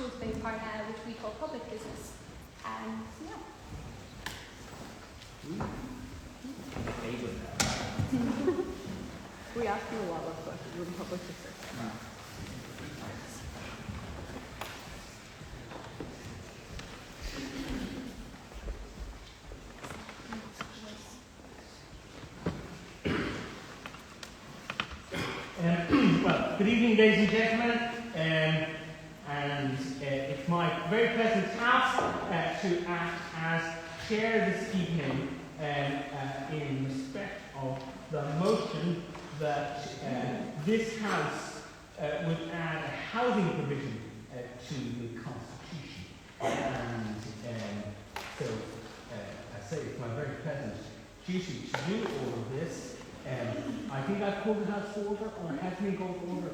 this big part now, which we call public business. So yeah. We asked you a lot of questions in public business. Well, good evening, ladies and gentlemen, it's my very pleasant task to act as chair this evening in respect of the motion that this House would add a housing provision to the Constitution. So I say it's my very pleasant duty to do all of this. I think I've called the House to order, or has been called to order.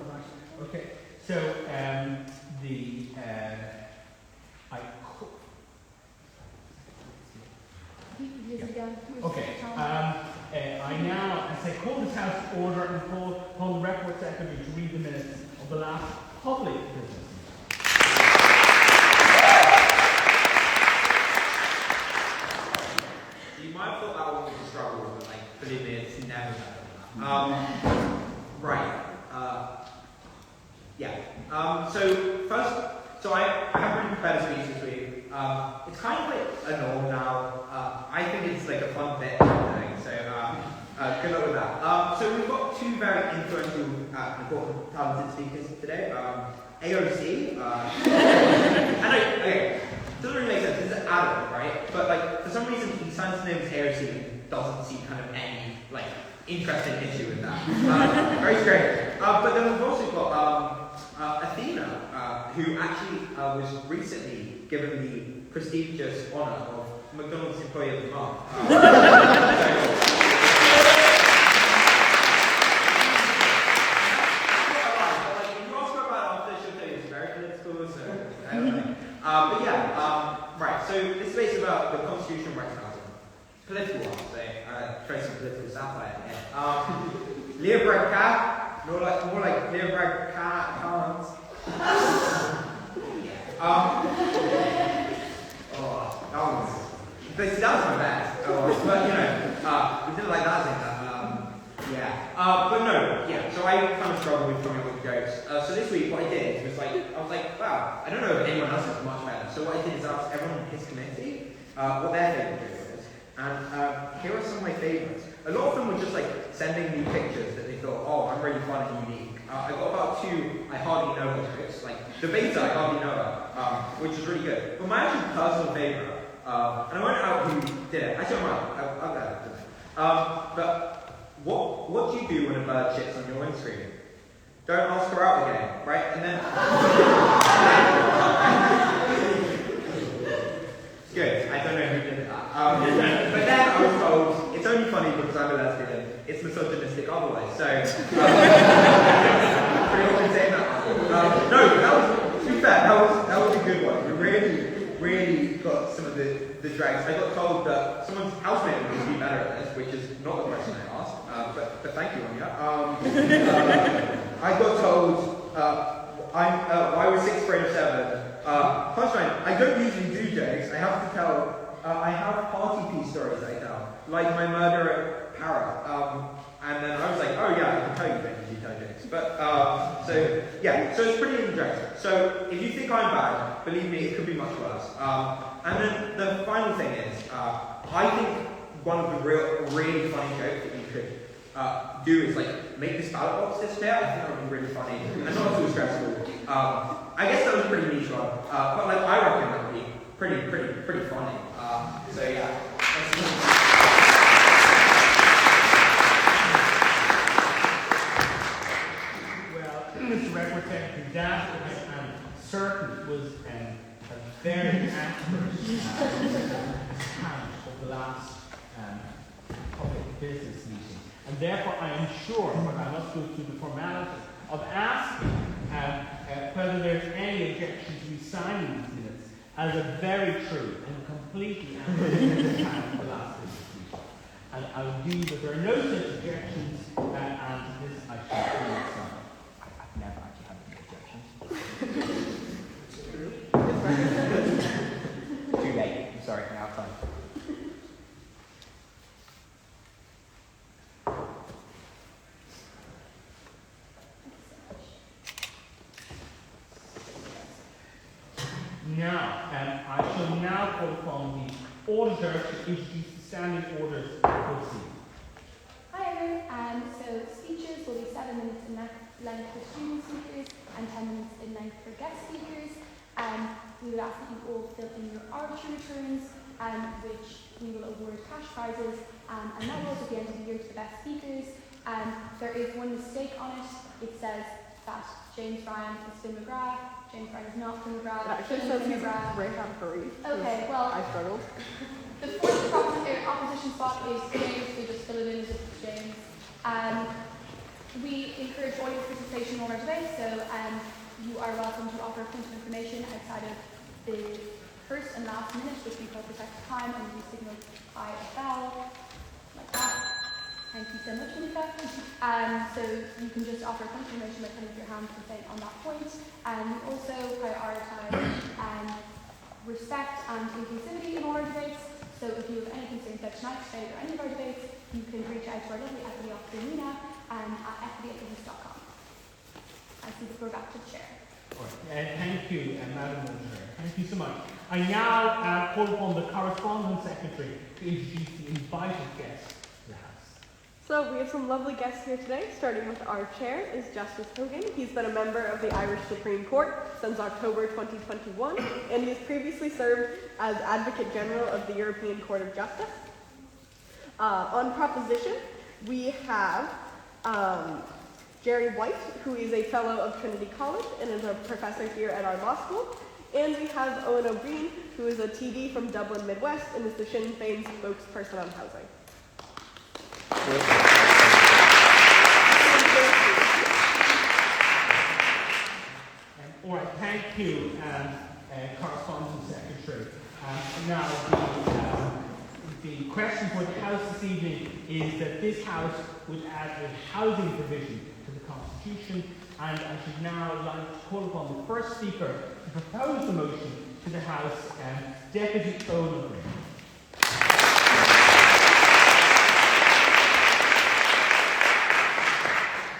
Okay. So I now, as I call this House to order and call upon the record secretary to read the minutes of the last public business. You might have thought that one was a struggle, but believe me, it's never that. Right. So I haven't really prepared a speech this week. It's kind of like a norm now. I think it's like a fun bit of thing, so good luck with that. So we've got two very influential, important, talented speakers today. AOC. I know, okay, doesn't really make sense. This is Adam, right? But for some reason he signs his name as AOC and doesn't see kind of any interesting issue with that. Very strange. But then we've also got Athena, who actually was recently given the prestigious honour of McDonald's Employee of the Month. So this debate is about the constitutional rights to housing. Political one, so try some political satire here. Leo Varadkar, more like Leo Varadkar can't. That was my best. But we didn't like that thing. So I kind of struggled with coming up with jokes. So this week, what I did was I was like, wow, I don't know if anyone else is much better. So what I did is ask everyone in his committee what their favourite joke was. And here are some of my favourites. A lot of them were just sending me pictures that they thought, oh, I'm really fun and unique. I got about two I hardly know jokes, the beta I hardly know about, which is really good. But my actual personal favourite, and I won't out who did it. Actually, I'll go after that. But what do you do when a bird shits on your windscreen? Don't ask her out again, right? And then good. I don't know who did that. But then I was told it's only funny because I'm a lesbian. It's misogynistic otherwise. So pretty often saying that. No, that was, to be fair, that was a good one. We really got some of the drags. I got told that someone's housemate would be better at this, which is not the question I asked. But thank you, Anya. I got told I was 6 grade 7. Punchline, I don't usually do jokes. I have to tell, I have party piece stories I tell, like my murder at Para. And then I was like, oh yeah, I can tell you things, you tell jokes. But, so it's pretty interesting. So if you think I'm bad, believe me, it could be much worse. And then the final thing is, I think one of the really funny jokes that you could do is make this ballot box disappear. I think that would be really funny and not too stressful. I guess that was a pretty niche one, but I reckon that would be pretty funny. So yeah. Well, Mr. Record Secretary, that I'm certain was a very accurate account of the last public business meeting. And therefore I am sure, but I must go through the formalities of asking whether there's any objection to me signing these minutes as a very true and completely accurate account of the last business meeting. And I will do that there are no such objections, and this I shall sign. I've never actually had any objections. Now, I shall now call upon the auditor to introduce the standing orders for the evening. Hi everyone. So speeches will be 7 minutes in length for student speakers and 10 minutes in length for guest speakers. We would ask that you all fill in your arbiter returns, which we will award cash prizes, and that will at the end of the year to the best speakers. There is one mistake on it. It says that James Ryan is Finn McGrath. James Ryan is not Finn McGrath. It actually Finn says he's McGrath. Rayhan Farid. Okay, well, I struggled. the fourth opposition spot is James, so just fill it in as if it's James. We encourage all your participation in all our debates, so you are welcome to offer a point of information outside of the first and last minute, which we call protected time, and we signal IFL, like that. Thank you so much, Monica. So you can just offer a point of information by putting your hand and saying on that point. We also prioritise respect and inclusivity in all our debates. So if you have any concerns about tonight's debate or any of our debates, you can reach out to our lovely equity officer, Nina, at equity@business.com. I see the floor back to the chair. Thank you, Madam Auditor. Thank you so much. I now call upon the Correspondence Secretary to introduce the invited guests to the House. So we have some lovely guests here today, starting with our chair is Justice Hogan. He's been a member of the Irish Supreme Court since October 2021, and he has previously served as Advocate General of the European Court of Justice. On proposition, we have Jerry White, who is a fellow of Trinity College and is a professor here at our law school. And we have Owen O'Brien, who is a TD from Dublin Midwest and is the Sinn Féin spokesperson on housing. All right, thank you, Correspondence Secretary. Now, the question for the House this evening is that this House would add a housing provision to the Constitution, and I should now like to call upon the first speaker to propose the motion to the House, Deputy Owen O'Brien.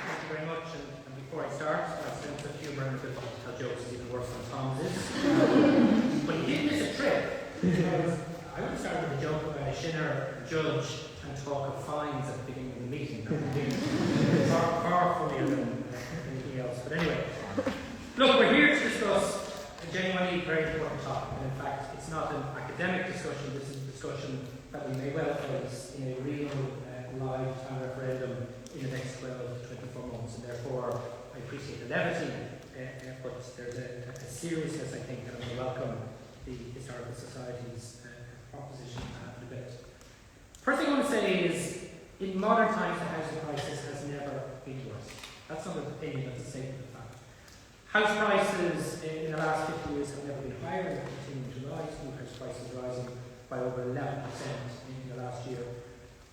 Thank you very much, and before I start, I'll sense of humour and because how jokes is even worse than Tom's is. But he did miss a trick, because I would have started with a joke about a Shinner judge and talk of fines at the beginning of the meeting. That would be far funnier than anything else. But anyway, look, we're here to discuss a genuinely very important topic. And in fact, it's not an academic discussion, this is a discussion that we may well face in a real live time referendum in the next 12 to 24 months. And therefore, I appreciate the levity, but there's a seriousness, I think, and I want to welcome the Historical Society's proposition to have a debate. First thing I want to say is, in modern times, the housing crisis has never been worse. That's not an opinion, that's a statement of fact. House prices in the last 50 years have never been higher and are continuing to rise. New house prices rising by over 11% in the last year.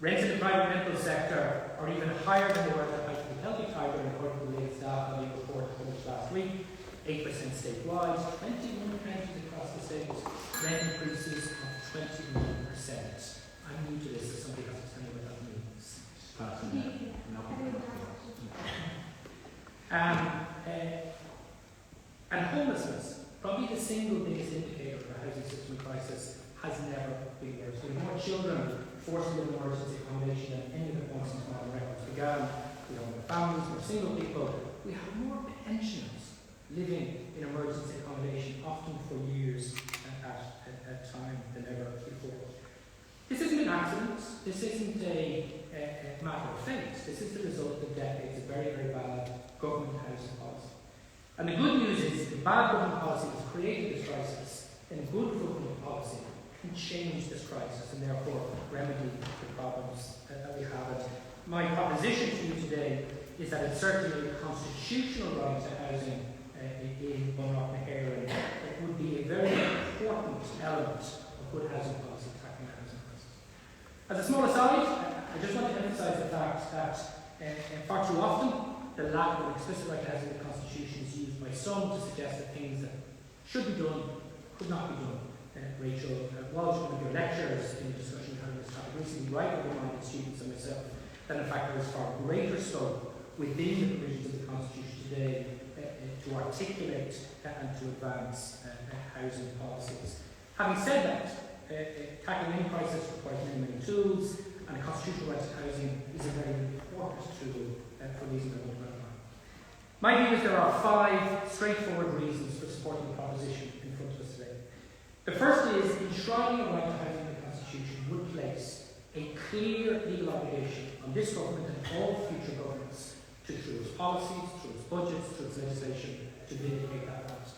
Rents in the private rental sector are even higher than they were at the height of the Celtic Tiger, according to the latest data on the report published last week. 8% statewide, 21 counties across the state, rent increases of 21%. I'm new to this, so somebody has to tell me what that means. And homelessness, probably the single biggest indicator of the housing system crisis, has never been worse. We have more children forced to live in emergency accommodation than any of the points in modern records began. We have more families, more single people. We have more pensioners living in emergency accommodation, often for years at a time than ever before. This isn't an accident. This isn't a matter of fate. This is the result of decades of very, very bad government housing policy. And the good news is the bad government policy has created this crisis, and good government policy can change this crisis and therefore remedy the problems that we have. And my proposition to you today is that it's certainly a constitutional right to housing in Bunnock-Nahere, and it would be a very important element of good housing policy tackling the housing crisis. As a small aside, I just want to emphasise the fact that far too often the lack of an explicit right to housing in the Constitution is used by some to suggest that things that should be done could not be done. Rachel Walsh, one of your lecturers in the discussion we had on this topic recently, rightly reminded students and myself that in fact there is far greater scope within the provisions of the Constitution today to articulate and to advance housing policies. Having said that, tackling any crisis requires many tools, and a constitutional right to housing is a very important tool for these important development. My view is there are 5 straightforward reasons for supporting the proposition in front of us today. The first is enshrining a right to housing in the Constitution would place a clear legal obligation on this government and all future governments to, through its policies, through its budgets, through its legislation, to vindicate that right.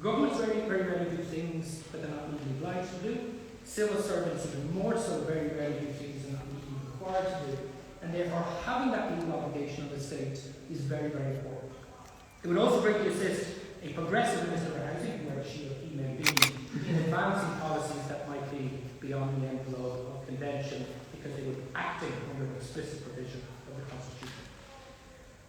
Governments very rarely do things that they're not legally obliged to do. Civil servants, even more so, very rarely do things they're not legally required to do. And therefore, having that legal obligation on the state is very important. It would also greatly assist a progressive Minister for Housing, where she or he may be, in advancing policies that might be beyond the envelope of convention, because they would be acting under an explicit provision of the Constitution.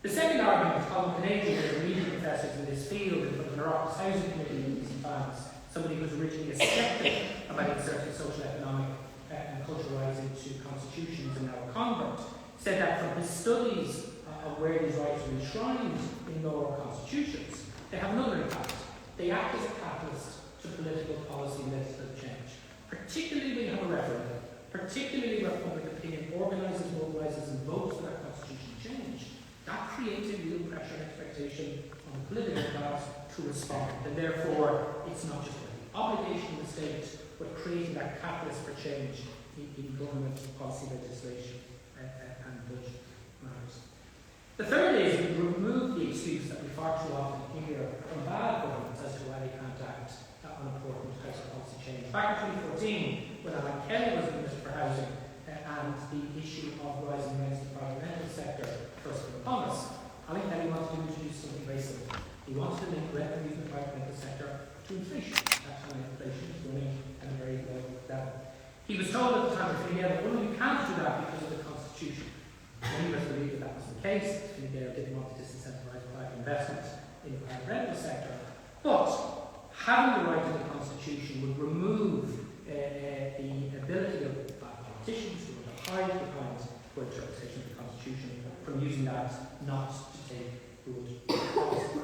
The second argument, Colin Canadian, a leading professor in this field in the Oireachtas Housing Committee in recent times, somebody who was originally a skeptic about inserting social, economic and cultural rights into constitutions and now a convert, said that from his studies of where these rights are enshrined in lower constitutions, they have another impact. They act as a catalyst to political policy and legislative change, particularly when you have a referendum, particularly where public opinion organises, mobilises and votes for that constitution change. That creates a real pressure and expectation on the political class to respond. And therefore, it's not just the obligation of the state, but creating that catalyst for change in government policy legislation and budget matters. The third is we remove the excuse that we far too often hear from bad governments as to why they can't act on important housing policy change. Back in 2014, when Alan Kelly was Minister for Housing, and the issue of rising rents in the private rental sector first came upon us, Alan Kelly wanted to introduce something very simple. He wanted to link rent reviews in the private rental sector to inflation. At that time, inflation was running at a very low level. He was told at the time of Fine Gael that we can't do that because of the Constitution. Many of us believed that that was the case. Fine Gael didn't want to disincentivise private investment in the private rental sector. But having the right in the Constitution would remove the ability of politicians who are highly behind for interpretation of the Constitution from using that not to take good policy.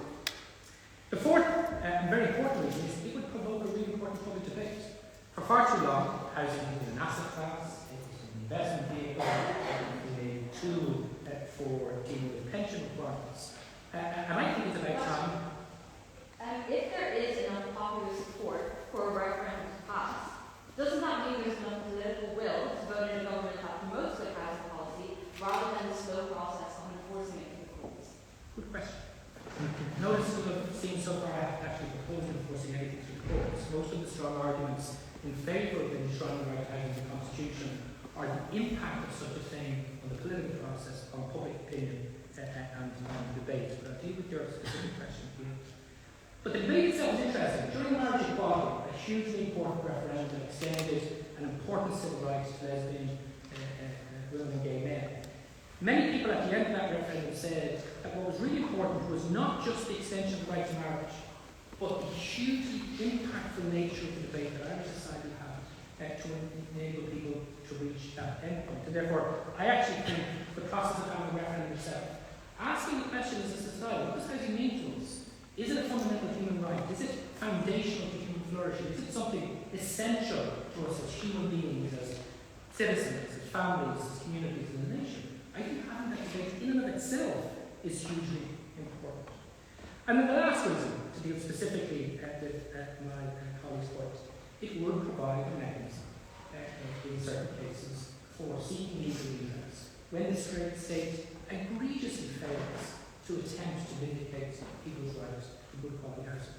The fourth and very important reason is it would provoke a really important public debate. For far too long, housing has been an asset class, it was an investment vehicle, a tool for dealing with pension requirements. And I think it's about time. If there is enough popular support for a referendum to pass, doesn't that mean there's enough political will to vote in a government that promotes good housing policy rather than the slow process of enforcing it in the courts? Good question. Notice we have seen so far I haven't actually proposed enforcing anything through the courts. Most of the strong arguments in favour of enshrining the right to housing in the Constitution are the impact of such a thing on the political process, on public opinion and debate. But I'll deal with your specific question here. But the debate itself is interesting. During marriage equality, a hugely important referendum that extended an important civil right to lesbian, women and gay men, many people at the end of that referendum said that what was really important was not just the extension of the right to marriage, but the hugely impactful nature of the debate that Irish society had to enable people to reach that endpoint. And therefore, I actually think the process of having a referendum itself, asking the question as a society, what does housing mean to us? Is it a fundamental human right? Is it foundational to human flourishing? Is it something essential to us as human beings, as citizens, as families, as communities, as a nation? I think having that debate in and of itself is hugely important. And then the last reason, to deal specifically with my colleague's point, it would provide a mechanism in certain cases for seeking legal redress when the state egregiously fails to attempt to vindicate people's rights to good quality housing.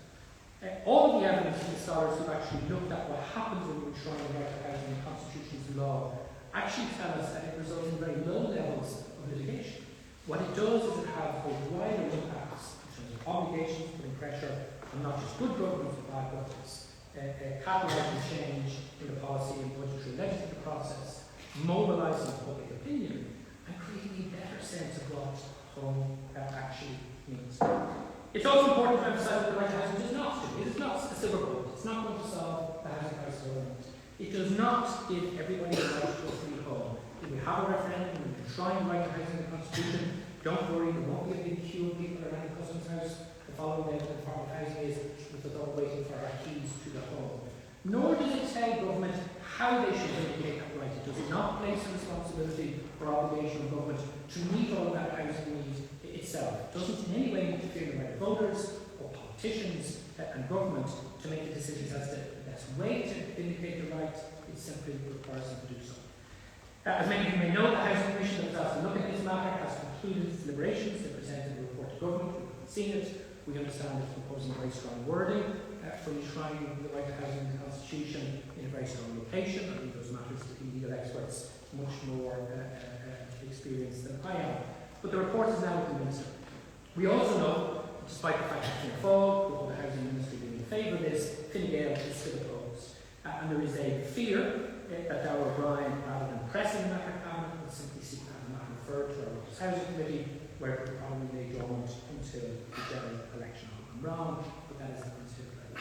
All of the evidence from the scholars who've actually looked at what happens when you enshrine the right to housing in the Constitution's law actually tell us that it results in very low levels of litigation. What it does is it has a wider impacts in terms of obligations, putting pressure on not just good governments but bad governments, catalysing change in the policy and budgetary legislative process, mobilising public opinion, and creating a better sense of what home actually means. It's also important to emphasise that the right to housing does not do. It is not a silver bullet. It's not going to solve the housing crisis overnight. It does not give everybody the right to a free home. If we have a referendum and we enshrine the right to housing in the Constitution, don't worry, there won't be a big queue of people around the Customs House the following day when the Department of Housing is with the dog waiting for our keys to the home. Nor does it tell government how they should vindicate that right. It does not place a responsibility or obligation on government to meet all that housing need itself. It doesn't in any way interfere with the voters or politicians and government to make the decisions as to the best way to vindicate the right. It simply requires them to do so. As many of you may know, the Housing Commission that was asked to look at this matter has concluded its deliberations. They presented a report to government. We've seen it. We understand it's proposing very strong wording for enshrining the right to housing in the Constitution in a very strong location. I think those matters to legal experts much more experienced than I am. But the report is now with the Minister. We also know, despite the fact that Fianna Fáil, with the Housing Ministry being in favour of this, Fine Gael is still opposed. And there is a fear that Darragh O'Brien, rather than pressing the matter cabinet, will simply seek to have the matter referred to our local housing committee, where it will probably may draw on until the general election. I'm wrong, but that is the consideration.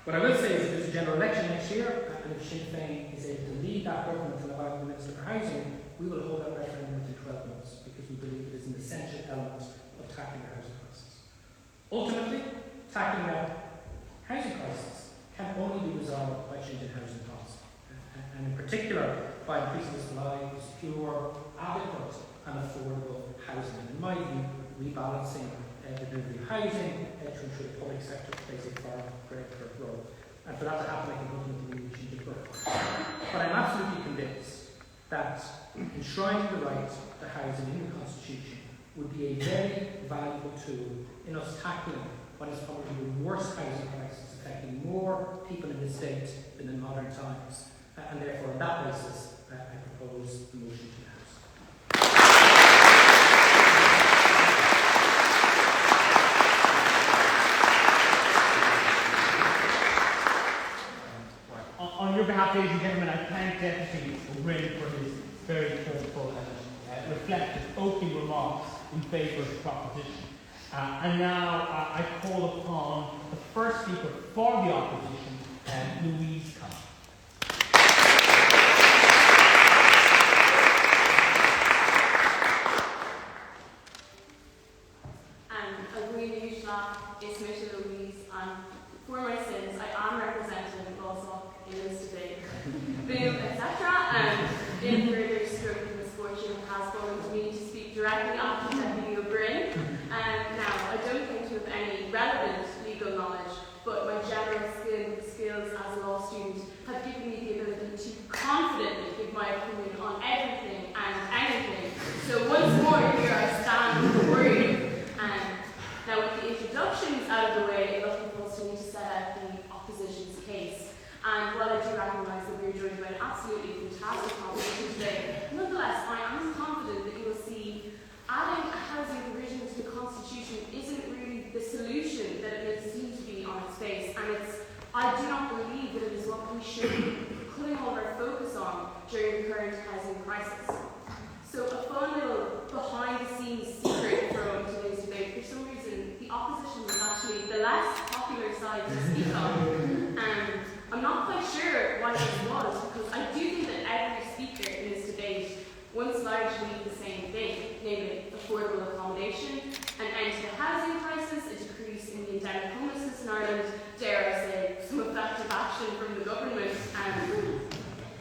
What I will say is that there's a general election next year, and if Sinn Féin is able to lead that government and allow the Minister for Housing, we will hold that referendum within 12 months, because we believe it is an essential element of tackling the housing crisis. Ultimately, tackling the housing crisis can only be resolved by changing housing policy, and in particular by increasing the supply of secure, adequate and affordable housing. And in my view, rebalancing the delivery of housing to ensure the public sector plays a far greater role. And for that to happen, I think ultimately we need to change the work. But I'm absolutely convinced that enshrining the right to housing in the Constitution would be a very valuable tool in us tackling what is probably the worst housing crisis, affecting more people in this state than in modern times. And therefore, on that basis, I propose the motion to the House. On your behalf, ladies and gentlemen, I thank Deputy O'Brien for his very thoughtful and reflective opening remarks in favour of the proposition. And now I call upon the first speaker for the opposition, Louise Conn. It's Michelle Louise, and for my sins, I am representing Balsock in this debate. Boom, etc. And in further stroke of misfortune has fallen to me to speak directly after Deputy O'Brien. Now, I don't think to have any relevant legal knowledge, but my general skills as a law student have given me the ability to confidently give my opinion on everything and anything. So once more, here I stand before you. Now, with the introductions out of the way, it looking falls to me to set out the opposition's case. And while I do recognise that we are joined by an absolutely fantastic proposition today, nonetheless, I am confident that you will see adding a housing provision to the Constitution isn't really the solution that it may seem to be on its face. And I do not believe that it is what we should be putting all of our focus on during the current housing crisis. So a fun little behind-the-scenes secret from today's debate. For some reason, the opposition was actually the less popular side to speak on. And I'm not quite sure why this was, because I do think that every speaker in this debate wants largely the same thing, namely affordable accommodation, an end to the housing crisis, a decrease in the endemic homelessness in Ireland, dare I say, some effective action from the government, and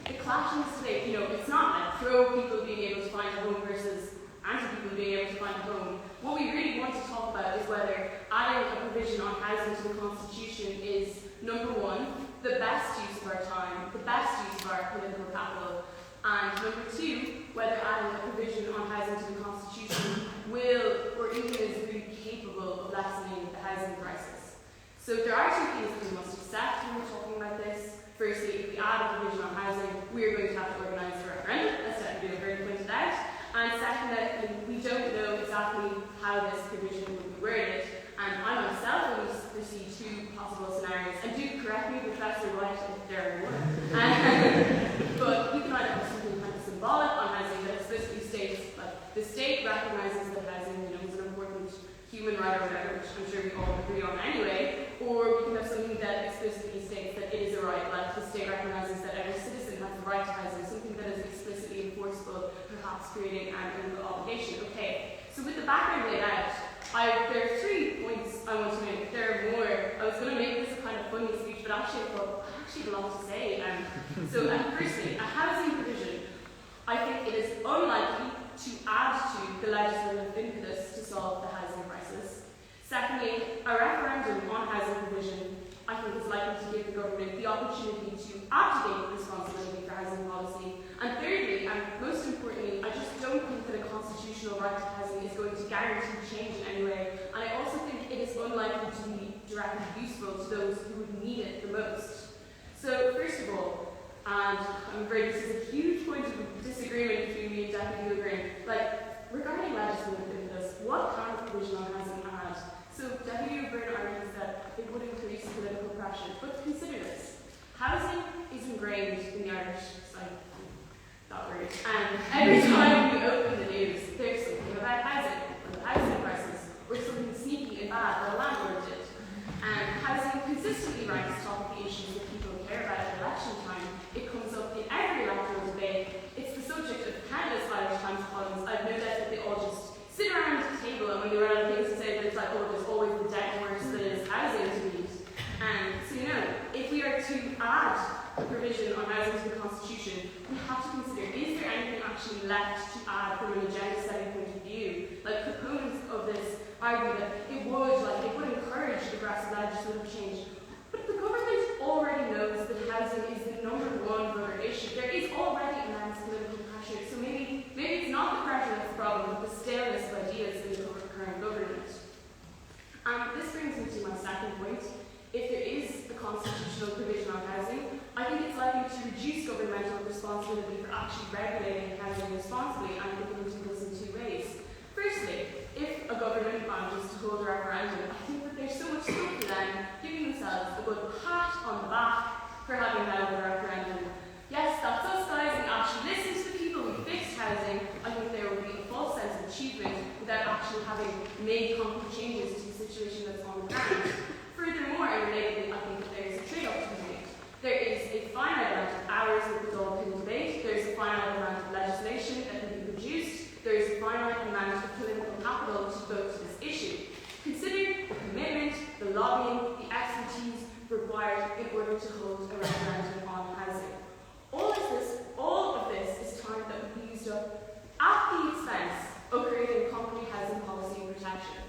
the clash in this debate, it's not like pro-people being able to find a home versus anti-people being able to find a home. What we really want to talk about is whether adding a provision on housing to the Constitution is, number one, the best use of our time, the best use of our political capital, and number two, whether adding a provision on housing to the Constitution will, or even is really capable of lessening the housing crisis. So there are two things that we must accept when we're talking about this. Firstly, if we add a provision on housing, we are going to have to organise a referendum, as Deputy O'Brien pointed out. And secondly, we don't know exactly how this provision will be worded. And I myself only foresee two possible scenarios. And do correct me, Professor White, if there are more. But you can either have something kind of symbolic on housing that explicitly states, like, the state recognises that housing is an important human right or whatever, which I'm sure we all agree on anyway. Or we can have something that explicitly states that it is a right, like the state recognises that every citizen has the right to housing, something that is explicitly enforceable, perhaps creating an legal obligation. Okay, So with the background laid out, there are 3 points I want to make. There are more. I was going to make this a kind of funny speech, but actually I thought I actually have a lot to say. Firstly, a housing provision, I think it is unlikely to add to the legislative impetus to solve the housing crisis. Secondly, a referendum on housing provision, I think, is likely to give the government the opportunity to abdicate responsibility for housing policy. And thirdly, and most importantly, I just don't think that a constitutional right to housing is going to guarantee change in any way. And I also think it is unlikely to be directly useful to those who would need it the most. So first of all, and I'm afraid this is a huge point of disagreement between me and Deputy O'Brien, regarding legislative impetus, what kind of provision on housing add? So Deputy O'Brien argues that it would increase political pressure, but consider this. Housing is ingrained in the Irish society. That word. And every time we open the news, there's something about housing, or the housing crisis, or something sneaky and bad that a landlord did. And housing consistently ranks top of the issues that people care about at election time. It comes up in every electoral debate. It's the subject of countless Irish Times columns. I've no doubt that they all just sit around the table, and when they run out of things to say, it's like, oh, there's always the dead horse that is housing to beat. And so, if we are to add a provision on housing to the Constitution, we have to consider, is there anything actually left to add from an agenda-setting point of view? Proponents of this argue that it would encourage aggressive legislative change. But the government already knows that housing is the #1 voter issue. There is already immense political pressure, so maybe it's not the pressure that's the problem, but the staleness of ideas in the current government. This brings me to my second point. If there is a constitutional provision on housing, I think it's likely to reduce governmental responsibility for actually regulating housing responsibly, and I think we can do this in 2 ways. Firstly, if a government manages to hold a referendum, I think that there's so much scope for them giving themselves a good pat on the back for having held a referendum. Yes, that's us guys, we actually listened to the people, we fixed housing. I think there will be a false sense of achievement without actually having made concrete changes to the situation that's on the ground. Furthermore, and relatedly, I think that there is a trade-off to be made. There is a finite amount of hours that the dog can debate, there is a finite amount of legislation that can be produced, there is a finite amount of political capital to devote to this issue. Consider the commitment, the lobbying, the expertise required in order to hold a referendum on housing. All of this is time that would be used up at the expense of creating concrete housing policy and protection.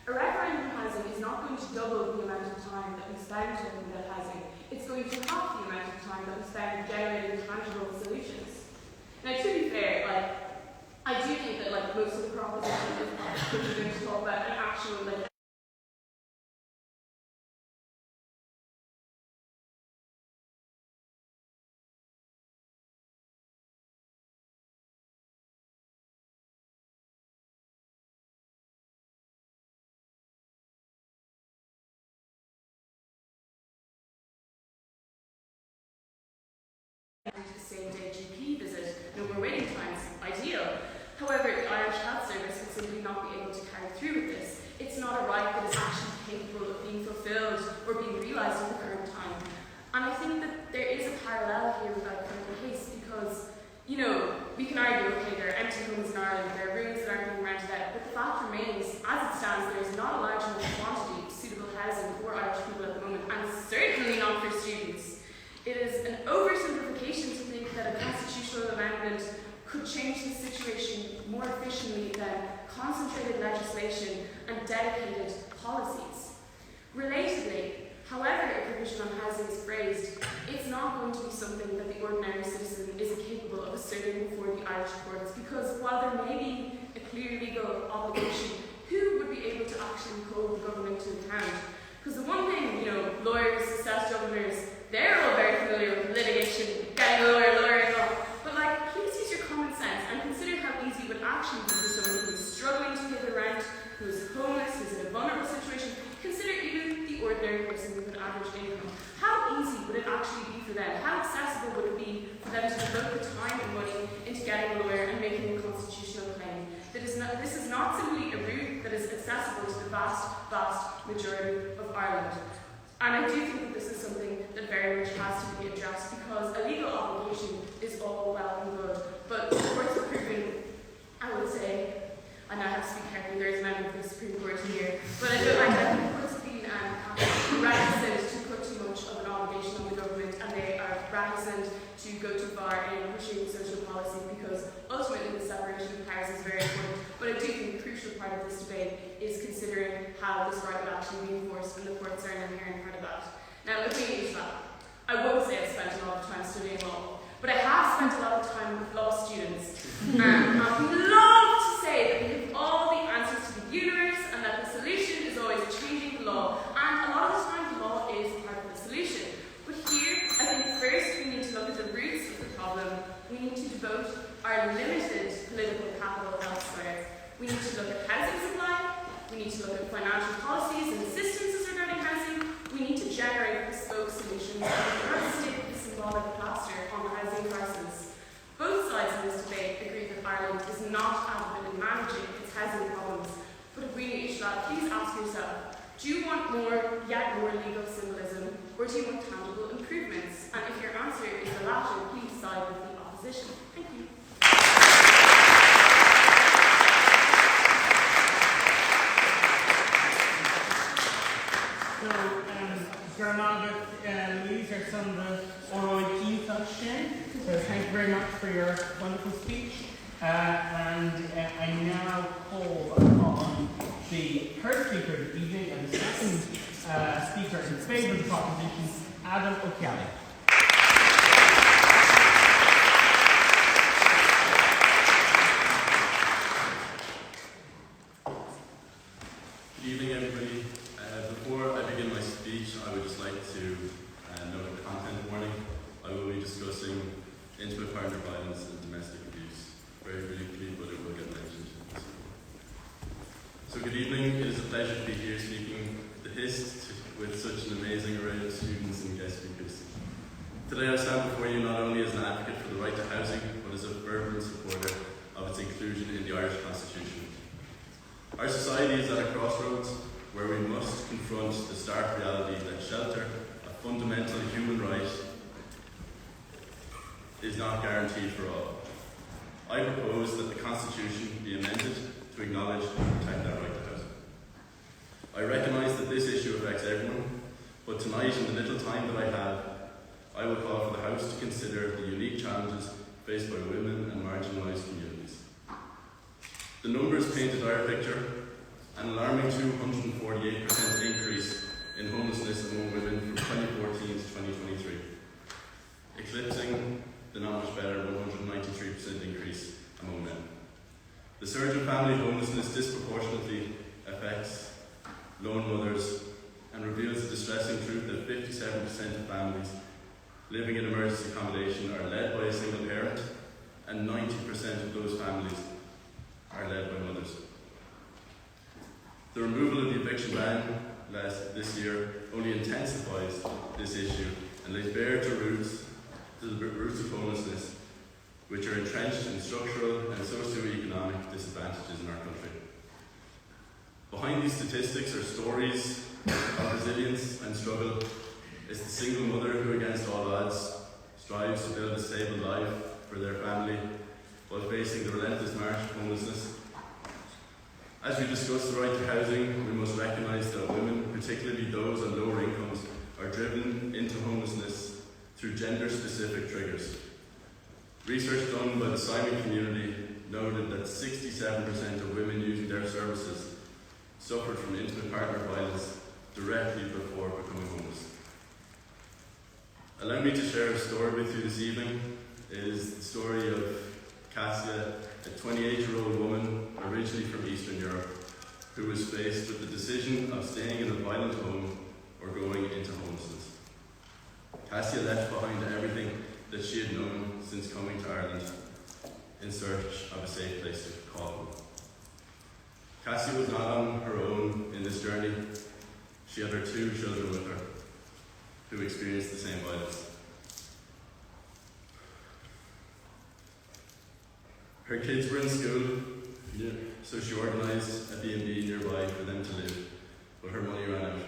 A referendum on housing is not going to double the amount of time that we spend talking about housing. It's going to half the amount of time that we spend generating tangible solutions. Now, to be fair, I do think that most of the propositions that we're going to talk about an actual the same-day GP visit, no more waiting times, ideal. However, the Irish Health Service would simply not be able to carry through with this. It's not a right that is actually capable of being fulfilled or being realised at the current time. And I think that there is a parallel here with our current case because, we can argue, okay, there are empty homes in Ireland, there are rooms that aren't being rented out, but the fact remains, as it stands, there is not a large enough quantity of suitable housing for Irish people at the moment, and certainly not for students. It is an oversimplification to think that a constitutional amendment could change the situation more efficiently than concentrated legislation and dedicated policies. Relatedly, however a provision on housing is phrased, it's not going to be something that the ordinary citizen is capable of asserting before the Irish courts, because while there may be a clear legal obligation, who would be able to actually hold the government to account? Because the one thing, lawyers, assessed governors, they're all very familiar with litigation, getting a lawyer involved. But please use your common sense and consider how easy it would actually be for someone who is struggling to pay the rent, who is homeless, who's in a vulnerable situation. Consider even the ordinary person with an average income. How easy would it actually be for them? How accessible would it be for them to devote the time and money into getting a lawyer and making a constitutional claim? This is not simply a route that is accessible to the vast, vast majority of Ireland. And I do think that this is something that very much has to be addressed because a legal obligation is all well and good. But the courts have proven, I would say, and I have to speak carefully, there is a member of the Supreme Court here, but I think the courts have been reticent to put too much of an obligation on the government, and they are reticent to go too far in pushing social policy, because ultimately the separation of powers is very important. But I do think the crucial part of this debate is considering how this right will actually be enforced, and the courts are an inherent part of that. Now, if we use that, I won't say I've spent a lot of time studying law, but I have spent a lot of time with law students. And I would love to say that we have all the answers to the universe and that the solution is always changing the law. And a lot of the time the law is part of the solution. But here, I think first we need to look at the roots of the problem. We need to devote our limited political capital elsewhere. We need to look at housing supply. We need to look at financial policies and systems regarding housing. We need to generate bespoke solutions, and we can't stick the symbolic plaster on the housing crisis. Both sides in this debate agree that Ireland is not adequate in managing its housing problems. But really, Ishla, please ask yourself, do you want yet more legal symbolism, or do you want tangible improvements? And if your answer is the latter, please side with the opposition. Thank you. Louise are some of the oral key touched in. So thank you very much for your wonderful speech. And I now call upon the first speaker of the evening and the second speaker in favour of the proposition, Adam O'Kelly. Good evening, everybody. Before I begin my speech, I would just like to note a content warning. I will be discussing intimate partner violence and domestic abuse very briefly, but it will get mentioned. So good evening. It is a pleasure to be here speaking the HIST with such an amazing array of students and guest speakers. Today I stand before you not only as an advocate for the right to housing, but as a fervent supporter of its inclusion in the Irish Constitution. Our society is at a crossroads where we must confront the stark reality that shelter, a fundamental human right, is not guaranteed for all. I propose that the Constitution be amended to acknowledge and protect that right to housing. I recognise that this issue affects everyone, but tonight, in the little time that I have, I will call for the House to consider the unique challenges faced by women and marginalised communities. The numbers paint a dire picture. An alarming 248% increase in homelessness among women from 2014 to 2023, eclipsing the not much better 193% increase among men. The surge in family homelessness disproportionately affects lone mothers and reveals the distressing truth that 57% of families living in emergency accommodation are led by a single parent, and 90% of those families are led by mothers. The removal of the eviction ban this year only intensifies this issue and lays bare to the roots of homelessness, which are entrenched in structural and socio-economic disadvantages in our country. Behind these statistics are stories of resilience and struggle. It's the single mother who, against all odds, strives to build a stable life for their family while facing the relentless march of homelessness. As we discuss the right to housing, we must recognise that women, particularly those on lower incomes, are driven into homelessness through gender-specific triggers. Research done by the Simon community noted that 67% of women using their services suffered from intimate partner violence directly before becoming homeless. Allow me to share a story with you this evening. It is the story of Cassia, a 28-year-old woman originally from Eastern Europe, who was faced with the decision of staying in a violent home or going into homelessness. Cassia left behind everything that she had known since coming to Ireland in search of a safe place to call home. Cassia was not on her own in this journey. She had her 2 children with her, who experienced the same violence. Her kids were in school, so she organised a B&B nearby for them to live, but her money ran out.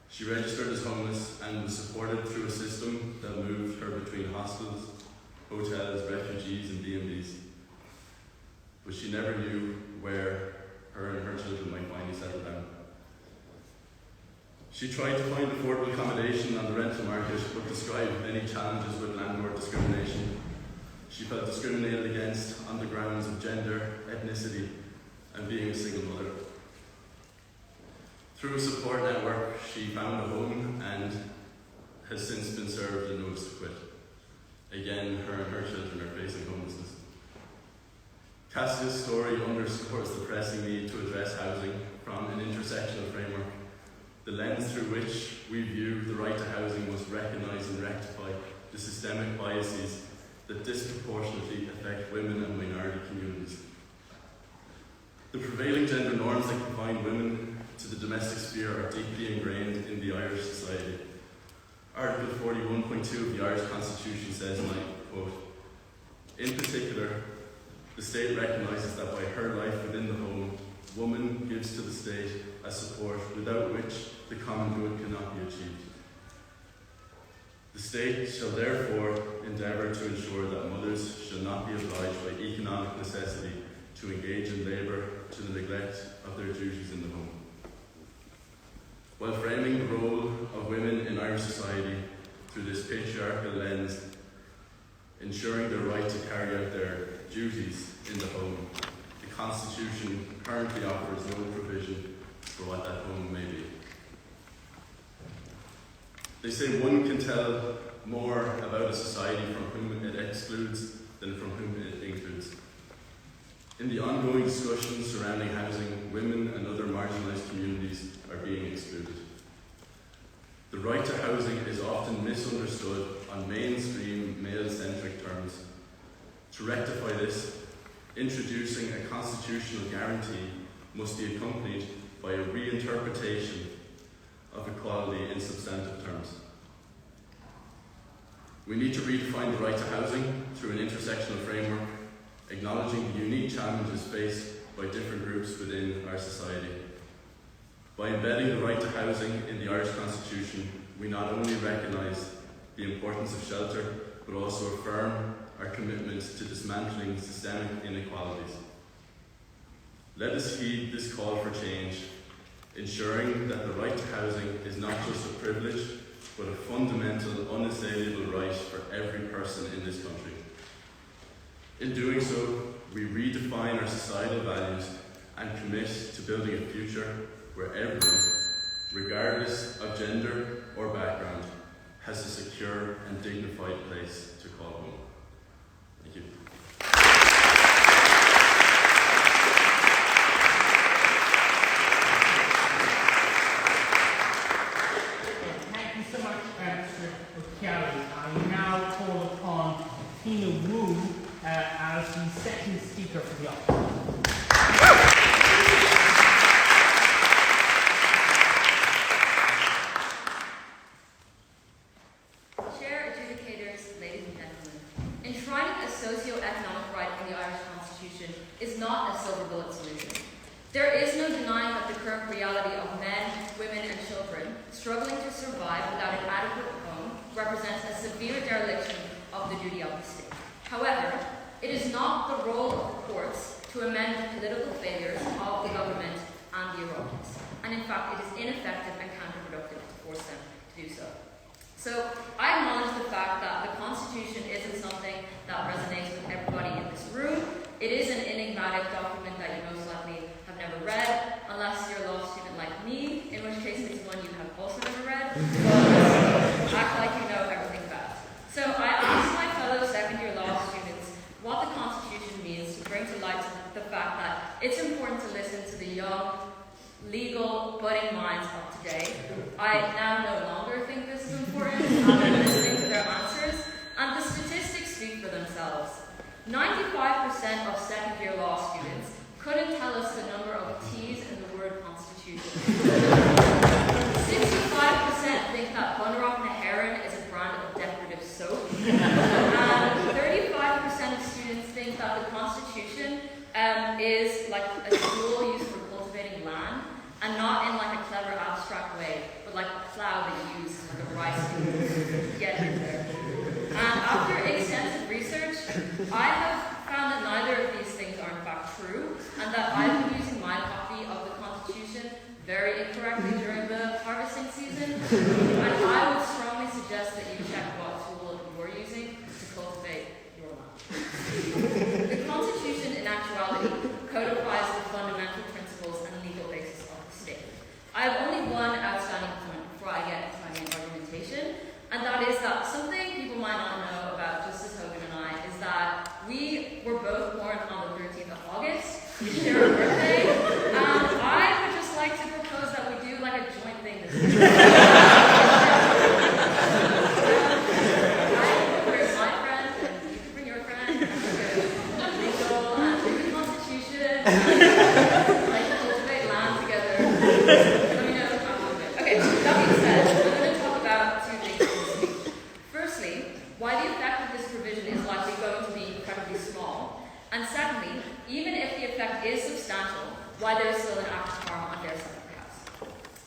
She registered as homeless and was supported through a system that moved her between hostels, hotels, refugees and B&Bs. But she never knew where her and her children might finally settle down. She tried to find affordable accommodation on the rental market, but described many challenges with landlord discrimination. She felt discriminated against on the grounds of gender, ethnicity, and being a single mother. Through a support network, she found a home and has since been served a notice to quit. Again, her and her children are facing homelessness. Cassia's story underscores the pressing need to address housing from an intersectional framework. The lens through which we view the right to housing must recognise and rectify the systemic biases that disproportionately affect women and minority communities. The prevailing gender norms that confine women to the domestic sphere are deeply ingrained in the Irish society. Article 41.2 of the Irish Constitution says, and I quote, "In particular, the state recognises that by her life within the home, woman gives to the state a support without which the common good cannot be achieved. The state shall therefore endeavour to ensure that mothers shall not be obliged by economic necessity to engage in labour to the neglect of their duties in the home." While framing the role of women in Irish society through this patriarchal lens, ensuring their right to carry out their duties in the home, the Constitution currently offers no provision for what that home may be. They say one can tell more about a society from whom it excludes than from whom it includes. In the ongoing discussions surrounding housing, women and other marginalised communities are being excluded. The right to housing is often misunderstood on mainstream male-centric terms. To rectify this, introducing a constitutional guarantee must be accompanied by a reinterpretation of equality in substantive terms. We need to redefine the right to housing through an intersectional framework, acknowledging the unique challenges faced by different groups within our society. By embedding the right to housing in the Irish Constitution, we not only recognise the importance of shelter, but also affirm our commitment to dismantling systemic inequalities. Let us heed this call for change, ensuring that the right to housing is not just a privilege, but a fundamental, unassailable right for every person in this country. In doing so, we redefine our societal values and commit to building a future where everyone, regardless of gender or background, has a secure and dignified place to call home. Thank you. Thank you so much, Mr. O'Kelly. I now call upon Tina Wu as the second speaker for the afternoon. Chair, adjudicators, ladies and gentlemen, enshrining a socio-economic right in the Irish Constitution is not a silver bullet solution. There is no denying that the current reality of men, women and children struggling to survive without an adequate home represents a severe dereliction of the duty of the state. However, it is not the role of the courts to amend the political failures of the government and the Iraqis, and in fact it is ineffective and counterproductive to force them to do so. So I acknowledge the fact that the Constitution isn't something that resonates with everybody in this room. It is an enigmatic document that you most likely have never read, unless you're a law student like me, in which case it's one you have also never read, but act like you know everything about it. So I asked my fellow second-year law students what the Constitution means to bring to light the fact that it's important to listen to the young, legal, budding minds of today. I now no longer think this is important, and I'm listening to their answers, and the statistics speak for themselves. 95% of second-year law students couldn't tell us the number of T's in the word Constitution. 65% think that Bunrock Naharan is a brand of decorative soap. And 35% of students think that the Constitution is like a tool used for cultivating land, and not in like a clever abstract way, but like a plow that you use like a rice to get in there. And after extensive research, I have found that neither of these things are in fact true, and that I've And I would strongly suggest that you check what tool you're using to cultivate your land. The Constitution, in actuality, codifies the fundamental principles and legal basis of the state. I have only one outstanding point before I get into my main argumentation, and that is that something people might not know about Justice Hogan and I is that we were both born on the 13th of August. We share a birthday, and I would just like to propose that we do like a joint thing this year. I could bring my friend, and you could bring your friend, and we could legal and read the Constitution, and like cultivate land together. Let me know if I'm doing it. Okay, that being said, I'm going to talk about two things this week. Firstly, why the effect of this provision is likely going to be incredibly small. And secondly, even if the effect is substantial, why there is still an act of harm on their side of the house.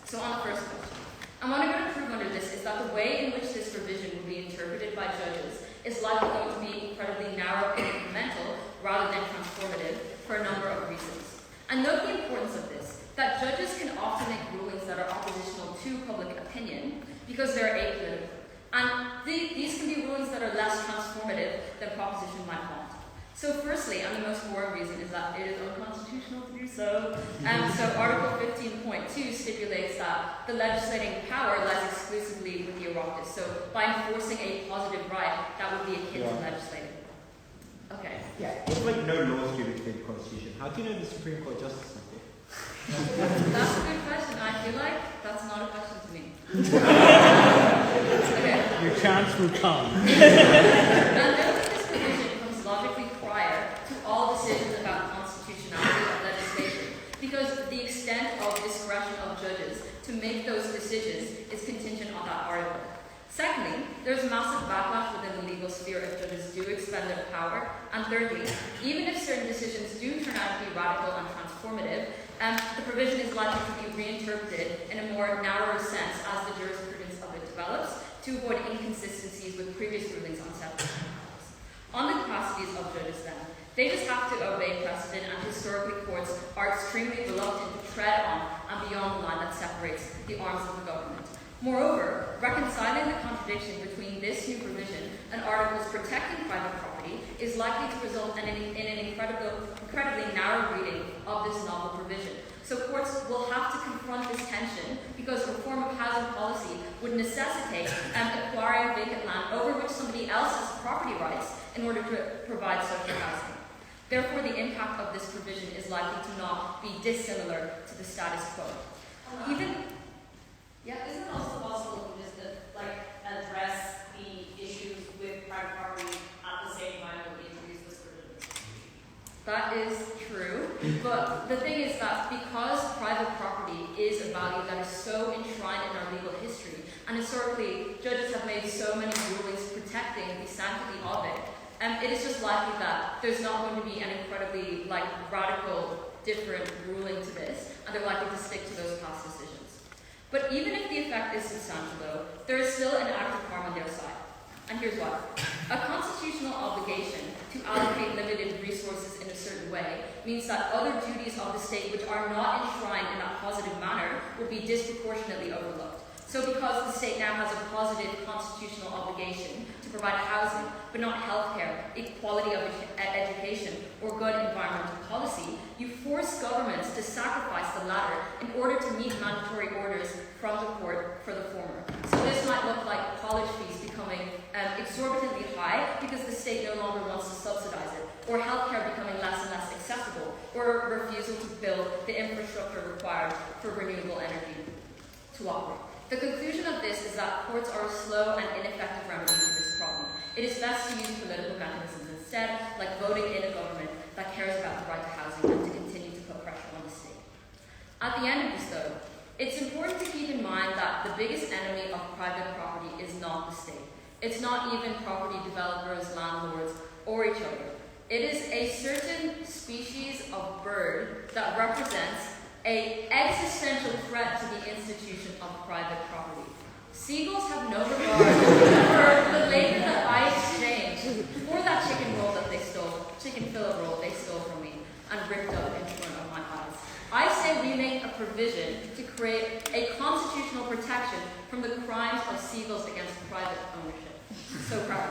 So on the first question, and what I'm going to prove under this is that the way in which this provision will be interpreted by judges is likely going to be incredibly narrow and incremental rather than transformative for a number of reasons. And note the importance of this, that judges can often make rulings that are oppositional to public opinion because they're apolitical. And these can be rulings that are less transformative than proposition might want. So firstly, and the most boring reason is that it is unconstitutional to do so. So Article 15.2 stipulates that the legislating power lies exclusively with the Oireachtas. So by enforcing a positive right, that would be akin to legislating. Okay. Yeah, it's like no laws do with the Constitution. How do you know the Supreme Court Justice is here? That's a good question. I feel like that's not a question to me. Okay. Your chance will come. Now, note that this provision comes logically prior to all decisions about constitutionality of legislation, because the extent of discretion of judges to make those decisions is contingent on that article. Secondly, there's massive backlash within the legal sphere if judges do expend their power. And thirdly, even if certain decisions do turn out to be radical and transformative, the provision is likely to be reinterpreted in a more narrow sense as the jurisprudence of it develops to avoid inconsistencies with previous rulings on separate matters. On the capacities of judges then, they just have to obey precedent, and historically courts are extremely reluctant to tread on and beyond the line that separates the arms of the government. Moreover, reconciling the contradiction between this new provision and articles protecting private property is likely to result in an incredibly narrow reading of this novel provision. So courts will have to confront this tension because reform of housing policy would necessitate acquiring vacant land over which somebody else has property rights in order to provide social housing. Therefore, the impact of this provision is likely to not be dissimilar to the status quo. Isn't it also possible to just address the issues with private property at the same time that we introduce this provision? That is true, but the thing is that because private property is a value that is so enshrined in our legal history, and historically judges have made so many rulings protecting the sanctity of it, it is just likely that there's not going to be an incredibly radical different ruling to this, and they're likely to stick to those past decisions. But even if the effect is substantial though, there is still an act of harm on their side. And here's why. A constitutional obligation to allocate limited resources in a certain way means that other duties of the state which are not enshrined in that positive manner will be disproportionately overlooked. So because the state now has a positive constitutional obligation to provide housing, but not healthcare, equality of education, or good environmental policy, you force governments to sacrifice the latter in order to meet mandatory orders from the court for the former. So this might look like college fees becoming exorbitantly high because the state no longer wants to subsidize it, or healthcare becoming less and less accessible, or a refusal to build the infrastructure required for renewable energy to operate. The conclusion of this is that courts are a slow and ineffective remedy to this problem. It is best to use political mechanisms instead, like voting in a government that cares about the right to housing and to continue to put pressure on the state. At the end of this though, it's important to keep in mind that the biggest enemy of private property is not the state. It's not even property developers, landlords, or each other. It is a certain species of bird that represents an existential threat to the institution of private property. Seagulls have no regard for the labor that I exchanged for that chicken roll that they stole, chicken fillet roll they stole from me and ripped up in front of my eyes. I say we make a provision to create a constitutional protection from the so proud.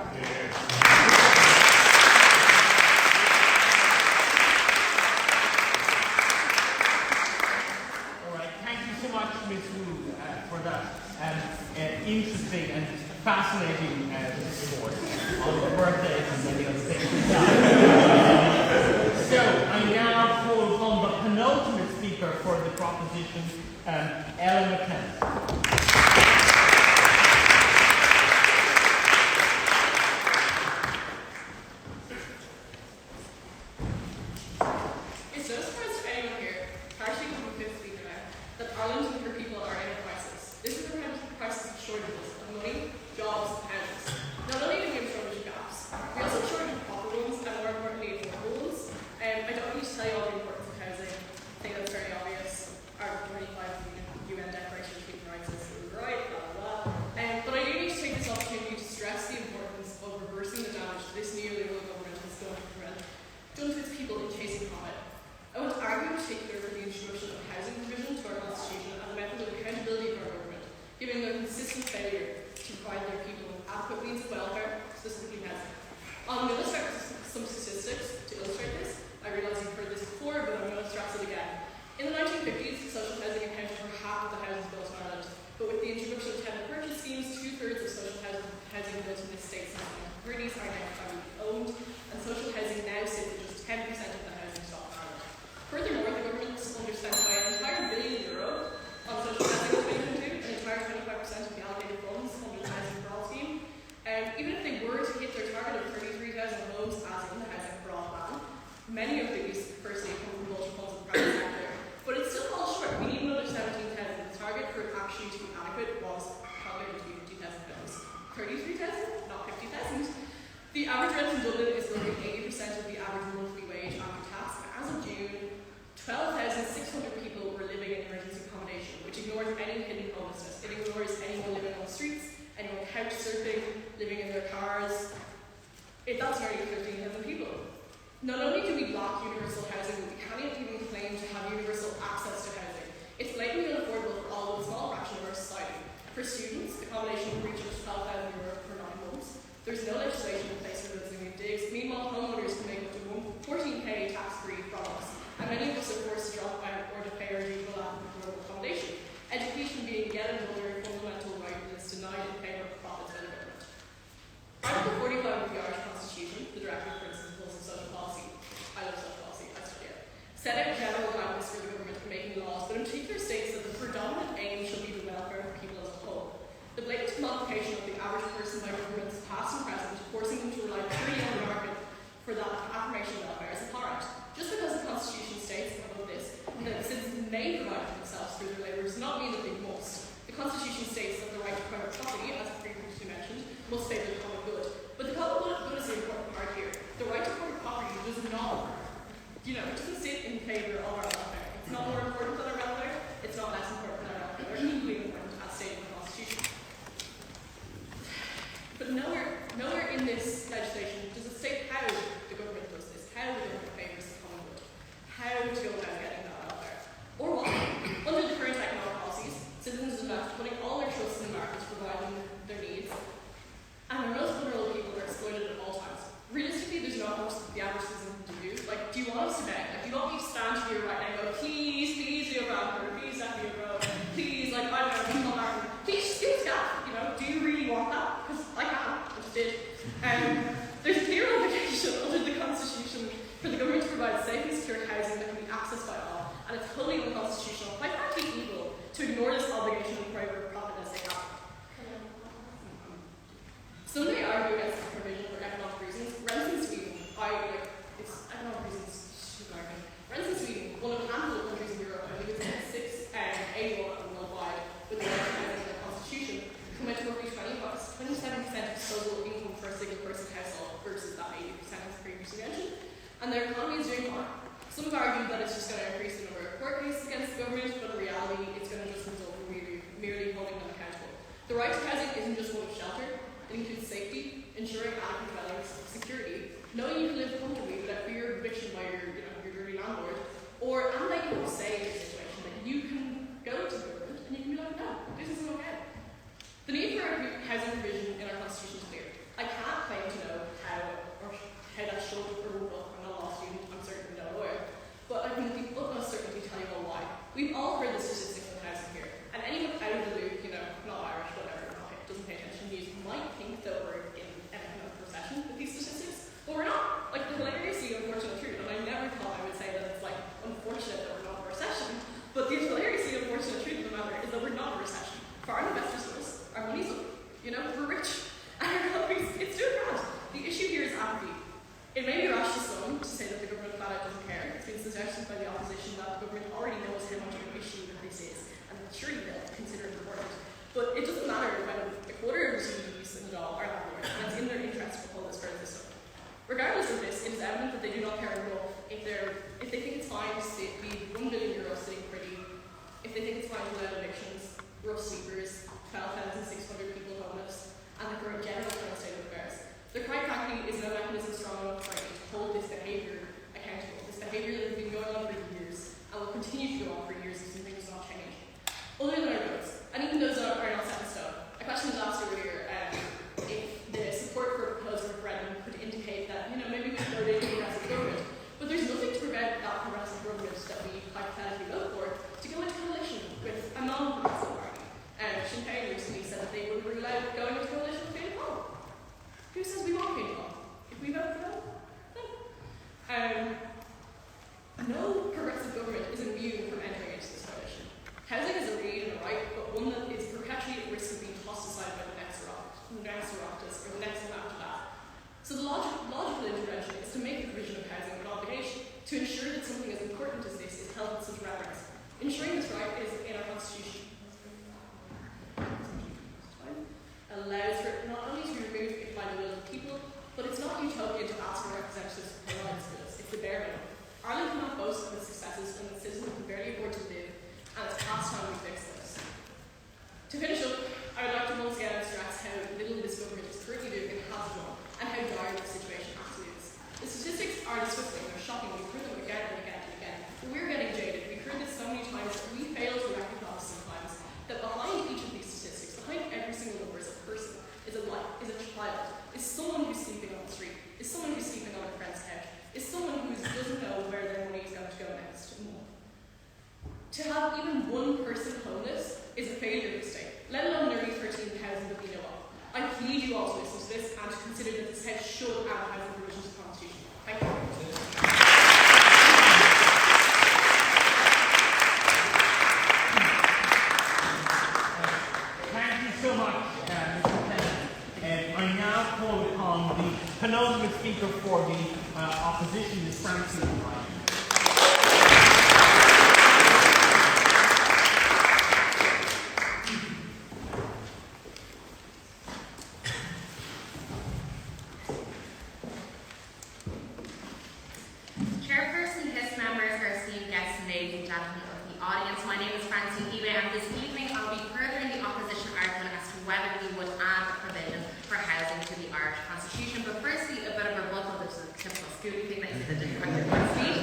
All right, thank you so much, Ms. Wu, for that interesting and fascinating report on the birthdays and many other things. So, I now call upon the penultimate speaker for the proposition, Ellen McKenna. It's no surprise to anyone here, partially from the fifth speaker now, that Ireland and her people are in a crisis. This is a crisis of shortages of money, jobs, and houses. Not only do we have shortage of jobs, we also have shortage of proper ones and more importantly, affordable ones. I don't need to tell you all the importance of housing. I think that's very obvious. Article 25 UN Declaration of Human Rights is right, blah, blah, blah. But I do need to take this opportunity to stress the importance of reversing the damage this neoliberal government has done to its people in chasing profit. I want to argue in particular for the introduction of housing provision to our constitution as a method of accountability for our government, given their consistent failure to provide their people adequate means of welfare, specifically housing. I'm going to start with some statistics to illustrate this. I realise you've heard this before, but I'm going to stress it again. In the 1950s, social housing accounted for half of the houses built in Ireland, but with the introduction of tenant purchase schemes, 2/3 of social housing built in this state since the 1930s are now family owned, and social housing now sits at just 10% of the housing stock in Ireland. Furthermore, the government has underspent by an entire €1 billion on social housing in 2022, an entire 25% of the allocated funds under the Housing for All scheme. Even if they were to hit their target of 33,000 homes as in the Housing for All plan, many of these, firstly, come from vulture funds of the private sector, but it still falls short. We need another 17,000. The target for it actually to be adequate was calculated to be 50,000 homes. 33,000, not 50,000. The average rent in Dublin is roughly 80% of the average monthly wage after tax, and as of June, 12,600 people were living in emergency accommodation, which ignores any hidden homelessness. It ignores anyone living on the streets, anyone couch surfing, living in their cars. That's nearly 13,000 people. Not only do we lack universal housing, but we can't even claim to have universal access to housing. It's blatantly unaffordable for all but a small fraction of our society. For students, accommodation will reach up to €12,000 per 9 months. There's no legislation in place for those living in digs. Meanwhile, homeowners can make up to $14K tax-free from us, and many of us are forced to drop out or to pay our due for lack of affordable accommodation. Education being yet another fundamental right that is denied in favour of profits by the government. Article 45 of the Irish Constitution, the Directive Principles of Social Policy, I love social policy, I study it, set out general guidelines for the government for making laws, but in particular states that the predominant aim should be the welfare of people as a whole. The blatant commodification of the average person by governments past and present, forcing them to rely purely on the market for that affirmation of welfare is abhorrent. Just because the Constitution states above this that citizens may provide for themselves through their labour does not mean that they must. The Constitution states that the right to private property, as previously mentioned, must favour the common good. But the common good is the important part here. The right to private property does not, it doesn't sit in favour of our welfare. It's not more important than our welfare. It's not less important than our welfare. They're equally important as stated in the Constitution. But nowhere in this legislation does it state how the government does this, how the government favours the common good, how to go about getting that welfare, or why. Under the current economic policies, citizens are left putting all their trust in the market to provide them their needs, and our most vulnerable people are exploited at all times. Realistically, there's not much the average citizen can do. Like, do you want us to beg? Like, do you want me to stand here right now and go, please do your welfare, please let me grow, please, I don't know, people are, please just give us that, do you really want that? Because I can, I just did. There's a clear obligation under the Constitution for the government to provide safe and secure housing that can be accessed by all, and it's wholly unconstitutional, quite frankly evil, to ignore this obligation and private profit as they have. Some may argue against this provision for economic reasons. Rents in Sweden, it's economic reasons, stupid argument. Rents in Sweden, one of a handful of countries in Europe, I think it's the sixth A1 worldwide, with the right to housing in the Constitution, come out to roughly 27% of total income for a single person household versus that 80% as previously mentioned. And their economy is doing fine. Some have argued that it's just going to increase the number of court cases against the government, but in reality, it's going to just result in merely holding them accountable. The right to housing isn't just one of shelter. It includes safety, ensuring adequate dwellings, security, knowing you can live comfortably without fear of eviction by your dirty landlord, and that you have a say in the situation, that you can go to the government and you can be like, no, this isn't okay. The need for housing provision in our Constitution is clear. I out evictions, rough sleepers, 12,600 people homeless, and the current general state of affairs. There quite frankly is no mechanism strong enough to hold this behaviour accountable. This behaviour that has been going on for years and will continue to go on for years if something does not change. Other than our votes, and even those are not set in stone. A question was asked earlier if the support for a proposed referendum could indicate that, maybe we should vote in progressive government. But there's nothing to prevent that progressive government that we hypothetically vote for to go into coalition with a non-progressive party. Sinn Féin recently said that they wouldn't rule out going into coalition with Fianna Fáil. Who says we want Fianna Fáil? If we vote for them, no. No progressive government is immune from entering into this coalition. Housing is a need and a right, but one that is perpetually at risk of being tossed aside by the next Oireachtas or the next one after that. So the logical intervention is to make the provision of housing an obligation, to ensure that something as important as this is held with such reverence. Ensuring this right is in our constitution. Allows for it not only to be removed if by the will of the people, but it's not utopian to ask for representatives to provide for this. It's the bare minimum. Ireland cannot boast of its successes when its citizens can barely afford to live, and it's past time we fix this. To finish up, I would like to once again stress how little this government is currently doing and has done, and how dire the situation actually is. The statistics are disgusting, they're shocking, we've heard them again and again and again. But we're getting jaded. We've heard this so many times that we fail to recognise sometimes that behind each of these statistics, behind every single number is a person, is a life, is a child, is someone who's sleeping on the street, is someone who's sleeping on a friend's couch, is someone who doesn't know where their money is going to go next. To have even one person homeless is a failure of the state, let alone nearly 13,000 that we know of. I plead you all to listen to this and to consider that this House should add housing provisions to the Constitution. Thank you. Thank you so much, Mr. Tennant. I now call upon the penultimate speaker for the opposition, Ms. Francine Ryan. Chairperson, House members, our esteemed guests, and ladies and gentlemen of the audience, my name is Francine Ebe, and this evening I'll be furthering the opposition argument as to whether we would add a provision for housing to the Irish Constitution. But firstly, a bit of a rebuttal, which is a typical Scooby thing that you did in my speech.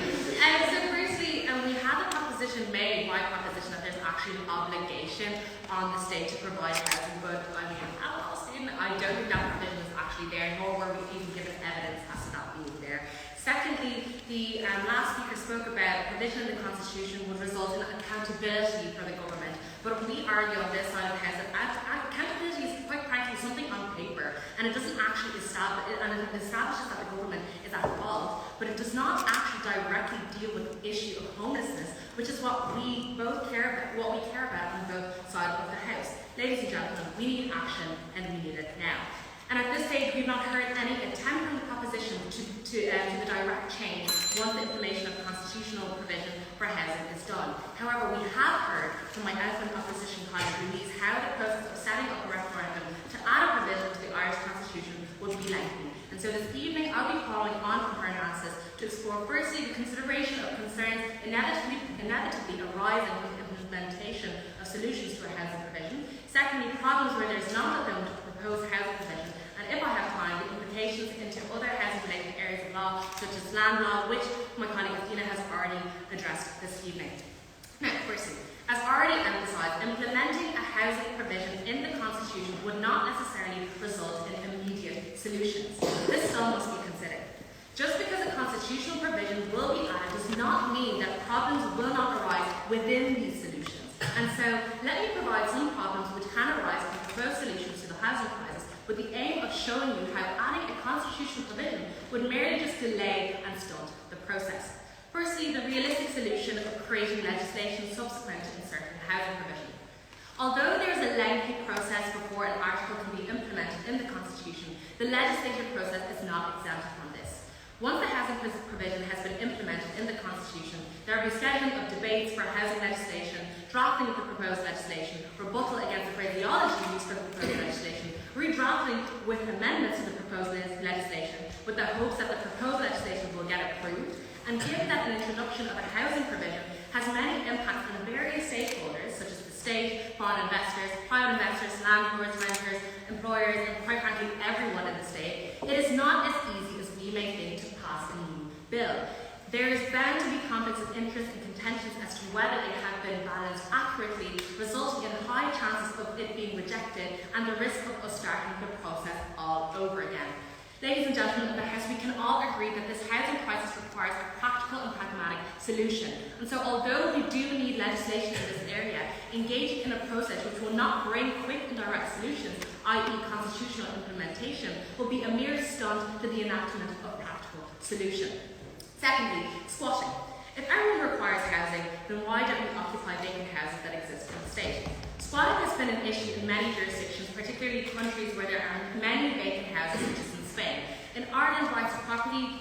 So firstly, we had a proposition made by proposition that there's actually an obligation on the state to provide housing, but I mean, as a law student, I don't think that provision is actually there, nor were we even given evidence as to that being there. Secondly, the last speaker spoke about a provision in the Constitution would result in accountability for the government. But we argue on this side of the House that accountability is quite frankly something on paper, and it doesn't actually establish, and it establishes that the government is at fault, but it does not actually directly deal with the issue of homelessness, which is what we both care about on both sides of the House. Ladies and gentlemen, we need action, and we need it now. And at this stage, we've not heard any attempt from the proposition to the direct change once the implementation of constitutional provision for housing is done. However, we have heard from my outgoing opposition colleague Louise how the process of setting up a referendum to add a provision to the Irish Constitution would be lengthy. And so this evening, I'll be following on from her analysis to explore firstly the consideration of concerns inevitably arising from the implementation of solutions to a housing provision. Secondly, problems where there is not a proposed housing provision, and if I have time, the implications into other housing-related areas of law, such as land law, which my colleague Athena has already addressed this evening. Now, firstly, as already emphasised, implementing a housing provision in the Constitution would not necessarily result in immediate solutions. This still must be considered. Just because a constitutional provision will be added does not mean that problems will not arise within these solutions. And so, let me provide some problems which can arise from proposed solutions to the housing crisis, with the aim of showing you how adding a constitutional provision would merely just delay and stunt the process. Firstly, the realistic solution of creating legislation subsequent to inserting the housing provision. Although there is a lengthy process before an article can be implemented in the Constitution, the legislative process is not exempt from this. Once the housing provision has been implemented in the Constitution, there will be scheduling of debates for housing legislation, drafting of the proposed legislation, rebuttal against the phraseology used for the proposed legislation, redrafting with amendments to the proposed legislation, with the hopes that the proposed legislation will get approved. And given that the introduction of a housing provision has many impacts on various stakeholders, such as the state, foreign investors, private investors, landlords, renters, employers, and quite frankly everyone in the state, it is not as easy as we may think to pass a new bill. There is bound to be conflicts of interest and contentions as to whether they have been balanced accurately, resulting in high chances of it being rejected and the risk of us starting the process all over again. Ladies and gentlemen of the House, we can all agree that this housing crisis requires a practical and pragmatic solution. And so although we do need legislation in this area, engaging in a process which will not bring quick and direct solutions, i.e. constitutional implementation, will be a mere stunt to the enactment of practical solution. Secondly, squatting. If everyone requires housing, then why don't we occupy vacant houses that exist in the state? Squatting has been an issue in many jurisdictions, particularly countries where there are many vacant houses, such as in Spain. In Ireland, rights of property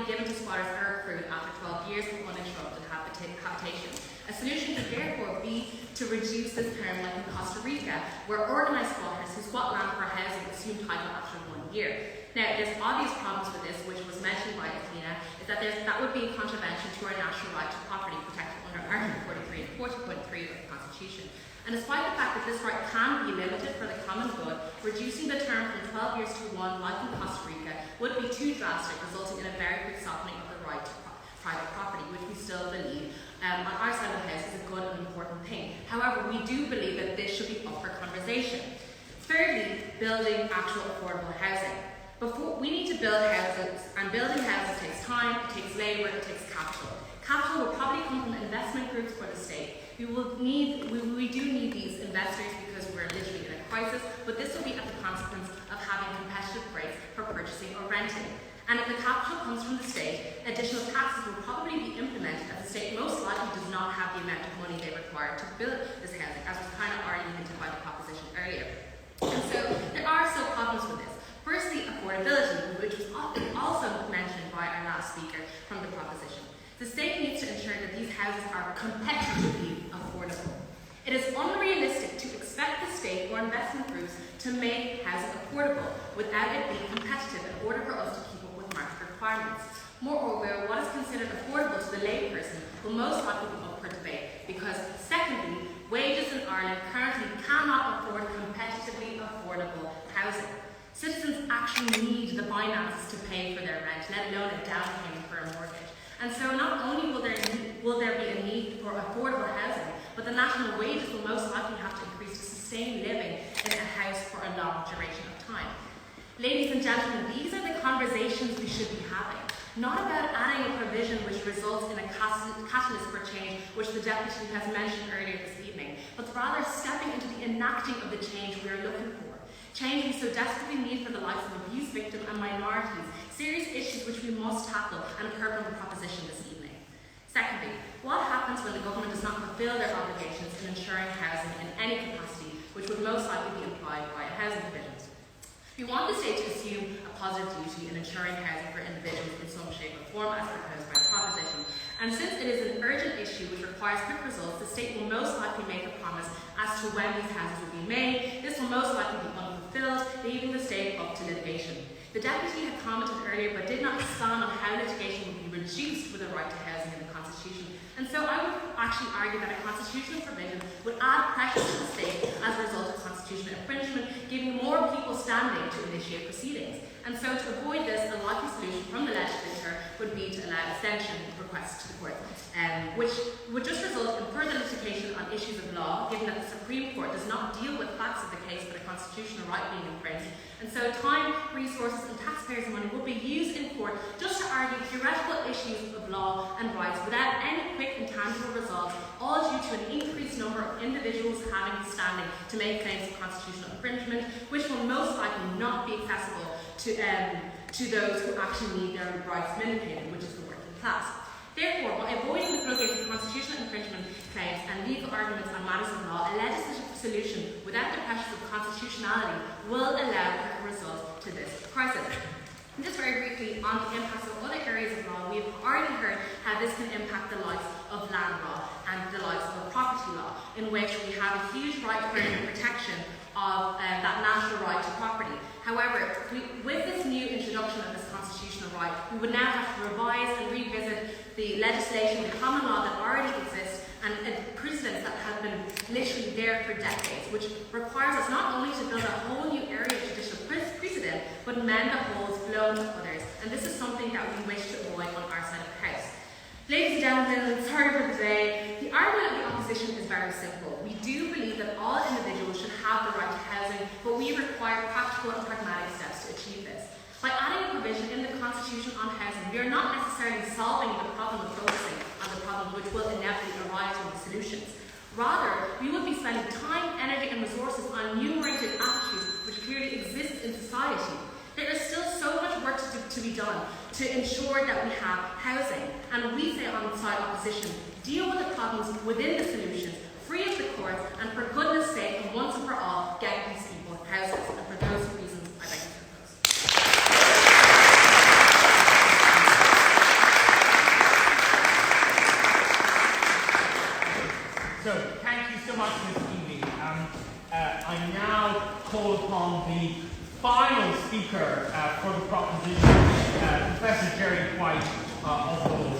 given to squatters are accrued after 12 years of uninterrupted habitation. A solution could therefore be to reduce this term like in Costa Rica, where organised squatters who squat land for housing assume title after 1 year. Now, there's obvious problems with this, which was mentioned by Athena, is that that would be a contravention to our national right to property protected under Article 43 and 40.3 of the Constitution. And despite the fact that this right can be limited for the common good, reducing the term from 12 years to 1, like in Costa Rica, would be too drastic, resulting in a very quick softening of the right to private property, which we still believe on our side of the House is a good and important thing. However, we do believe that this should be up for conversation. Thirdly, building actual affordable housing. We need to build houses, and building houses takes time, it takes labour, it takes capital. Capital will probably come from investment groups for the state. We do need these investors because we're literally in a crisis, but this will be at the consequence of having competitive rates for purchasing or renting. And if the capital comes from the state, additional taxes will probably be implemented as the state most likely does not have the amount of money they require to build this housing, as was kind of already hinted by the proposition earlier. And so there are still problems with this. Firstly, affordability, which was also mentioned by our last speaker from the proposition. The state needs to ensure that these houses are competitively affordable. It is unrealistic to expect the state or investment groups to make housing affordable without it being competitive in order for us to keep up with market requirements. Moreover, what is considered affordable to the layperson will most likely be up for debate because, secondly, wages in Ireland currently cannot afford competitively affordable housing. Citizens actually need the finances to pay for their rent, let alone a down payment for a mortgage. And so not only will there be a need for affordable housing, but the national wages will most likely have to increase to sustain living in a house for a long duration of time. Ladies and gentlemen, these are the conversations we should be having. Not about adding a provision which results in a catalyst for change, which the Deputy has mentioned earlier this evening, but rather stepping into the enacting of the change we are looking for. Change we so desperately need for the likes of abuse victims and minorities, serious issues which we must tackle and have heard from the proposition this evening. Secondly, what happens when the government does not fulfil their obligations in ensuring housing in any capacity, which would most likely be implied by a housing provision? We want the state to assume a positive duty in ensuring housing for individuals in some shape or form as proposed by the proposition. And since it is an urgent issue which requires quick results, the state will most likely make a promise as to when these houses will be made. This will most likely be unfulfilled, leaving the state up to litigation. The Deputy had commented earlier but did not expand on how litigation would be reduced with a right to housing in the Constitution. And so I would actually argue that a constitutional provision would add pressure to the state as a result of constitutional infringement, giving more people standing to initiate proceedings. And so to avoid this, a likely solution from the legislature would be to allow extension requests to the court, which would just result in further litigation on issues of law, given that the Supreme Court does not deal with facts of the case but a constitutional right being infringed. And so time, resources and taxpayers' money will be used in court just to argue theoretical issues of law and rights without any quick and tangible results, all due to an increased number of individuals having standing to make claims of constitutional infringement, which will most likely not be accessible to those who actually need their rights vindicated, which is the working class. Therefore, by avoiding the floodgates of constitutional infringement claims and legal arguments on matters of law, a legislative solution without the pressures of constitutionality will allow quicker results to this crisis. And just very briefly on the impacts of other areas of law, we've already heard how this can impact the likes of land law and the likes of property law, in which we have a huge right for the protection of that natural right to property. However, with this new introduction of this constitutional right, we would now have to revise and revisit the legislation, the common law that already exists, and precedents that have been literally there for decades, which requires us not only to build a whole new area of judicial precedent, but mend the holes blown to others. And this is something that we wish to avoid on our side of the house. Ladies and gentlemen, sorry for the delay. The argument of the opposition is very simple. We do believe that all individuals should have the right to housing, but we require practical and pragmatic steps to achieve this. By adding a provision in the Constitution on housing, we are not necessarily solving the problem of focusing on the problem which will inevitably arise from the solutions. Rather, we will be spending time, energy and resources on enumerated attitudes which clearly exist in society. There is still so much work to be done to ensure that we have housing, and we say on the side opposition, deal with the problems within the solutions, free of the courts, and for goodness sake, and once and for all, get these people houses. And for those reasons, I'd like to propose. So, thank you so much this evening. I now call upon the final speaker for the proposition, Professor Jerry White of the law.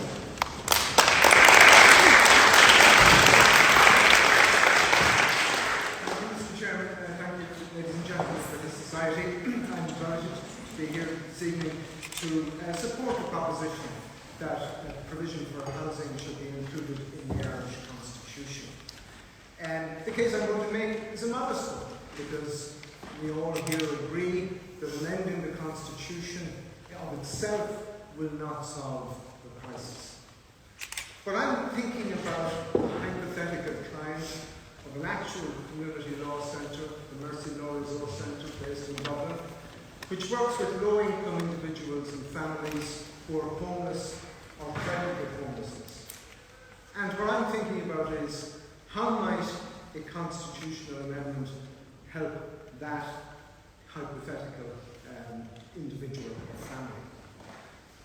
Mr. Chairman, thank you, ladies and gentlemen, for this society. I'm delighted to be here this evening to support the proposition that provision for housing should be included in the Irish Constitution. And the case I'm going to make is a modest one, because we all here agree that amending the Constitution of itself will not solve the crisis. But I'm thinking about a hypothetical client of an actual community law centre, the Mercy Law Resource Centre based in Dublin, which works with low-income individuals and families who are homeless or threatened with homelessness. And what I'm thinking about is, how might a constitutional amendment help that hypothetical individual or family?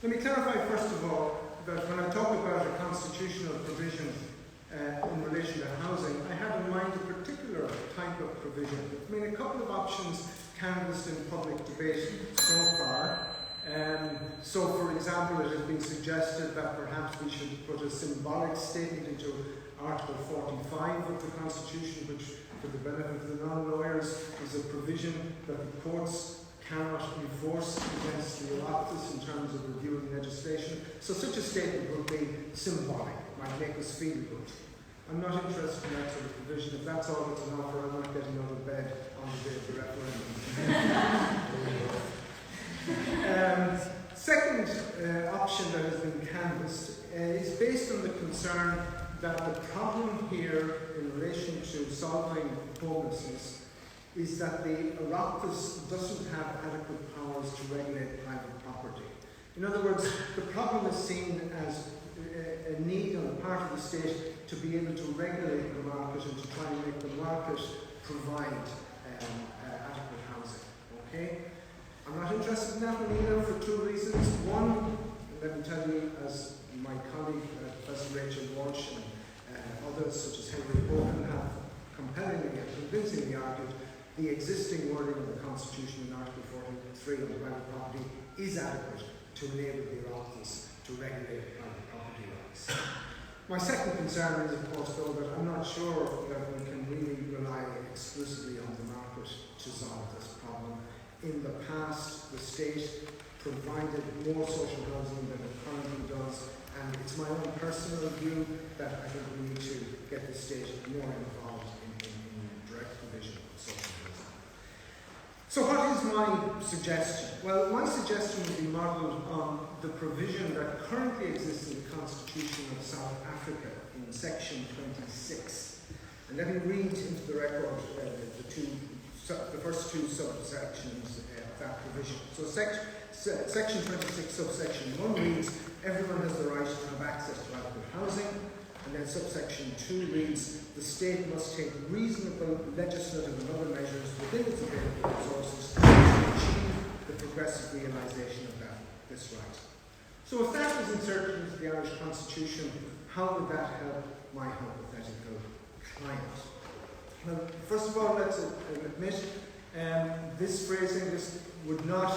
Let me clarify first of all that when I talk about a constitutional provision in relation to housing, I have in mind a particular type of provision. I mean, a couple of options canvassed in public debate so far. So, for example, it has been suggested that perhaps we should put a symbolic statement into Article 45 of the Constitution, which, for the benefit of the non-lawyers, is a provision that the courts cannot enforce against the Oireachtas in terms of reviewing legislation. So such a statement would be symbolic, might make us feel good. I'm not interested in that sort of provision. If that's all that's on offer, I'm not getting out of bed on the day of the referendum. Second option that has been canvassed is based on the concern that the problem here in relation to solving homelessness is that the Oireachtas doesn't have adequate powers to regulate private property. In other words, the problem is seen as a need on the part of the state to be able to regulate the market and to try and make the market provide adequate housing. Okay? I'm not interested in that one either for two reasons. One, let me tell you, as my colleague Professor Rachel Walsh and others such as Henry Bogan have compellingly and convincingly argued, the existing wording of the Constitution in Article 43 on private property is adequate to enable the Oireachtas to regulate private property rights. My second concern is, of course, though, that I'm not sure that we can really rely exclusively on the market to solve this problem. In the past, the state provided more social housing than it currently does, and it's my own personal view that I think we need to get the state more involved in direct provision of social housing. So what is my suggestion? Well, my suggestion would be modelled on the provision that currently exists in the Constitution of South Africa in section 26. And let me read into the record the first two subsections of that provision. So section 26 subsection 1 reads, everyone has the right to have access to adequate housing. And then subsection 2 reads, the state must take reasonable legislative and other measures within its available resources to achieve the progressive realisation of this right. So if that was inserted into the Irish Constitution, how would that help my hypothetical client? Well, first of all, let's admit this phrasing would not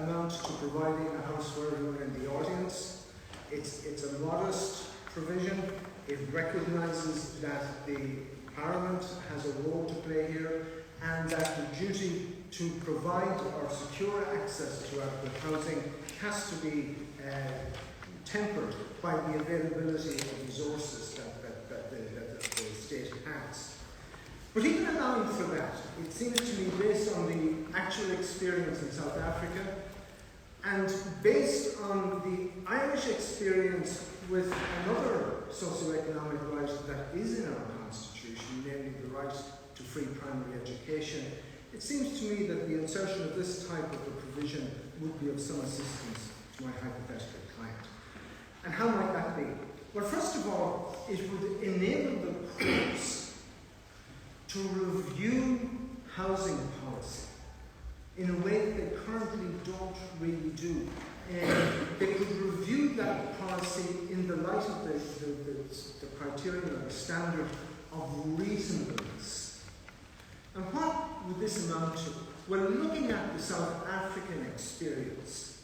amount to providing a house for everyone in the audience. It's a modest provision. It recognises that the Parliament has a role to play here, and that the duty to provide or secure access to adequate housing has to be tempered by the availability of resources that the state has. But even allowing for that, it seems to me, based on the actual experience in South Africa, and based on the Irish experience with another socio-economic right that is in our constitution, namely the right to free primary education, it seems to me that the insertion of this type of a provision would be of some assistance to my hypothetical client. And how might that be? Well, first of all, it would enable the courts to review housing policy in a way that they currently don't really do. They could review that policy in the light of the criterion or the standard of reasonableness. And what would this amount to? Well, looking at the South African experience,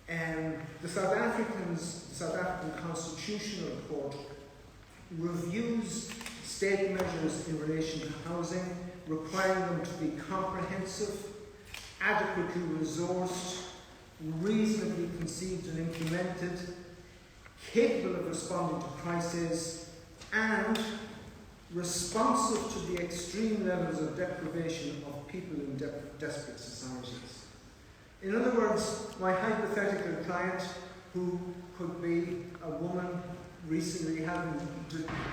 the South African Constitutional Court reviews state measures in relation to housing, requiring them to be comprehensive, adequately resourced, reasonably conceived and implemented, capable of responding to crises, and responsive to the extreme levels of deprivation of people in desperate societies. In other words, my hypothetical client, who could be a woman recently having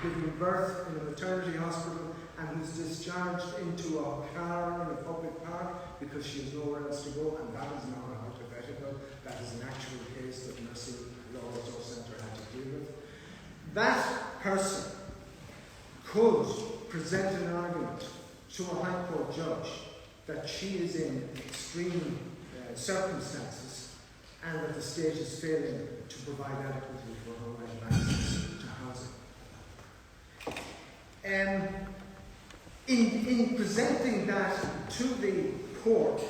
given birth in a maternity hospital and who's discharged into a car in a public park because she has nowhere else to go, and that is not a hypothetical, that is an actual case that Mercy Law Resource Centre had to deal with. That person could present an argument to a High Court judge that she is in extreme circumstances and that the state is failing to provide adequately for her right of access to housing. In presenting that to the court,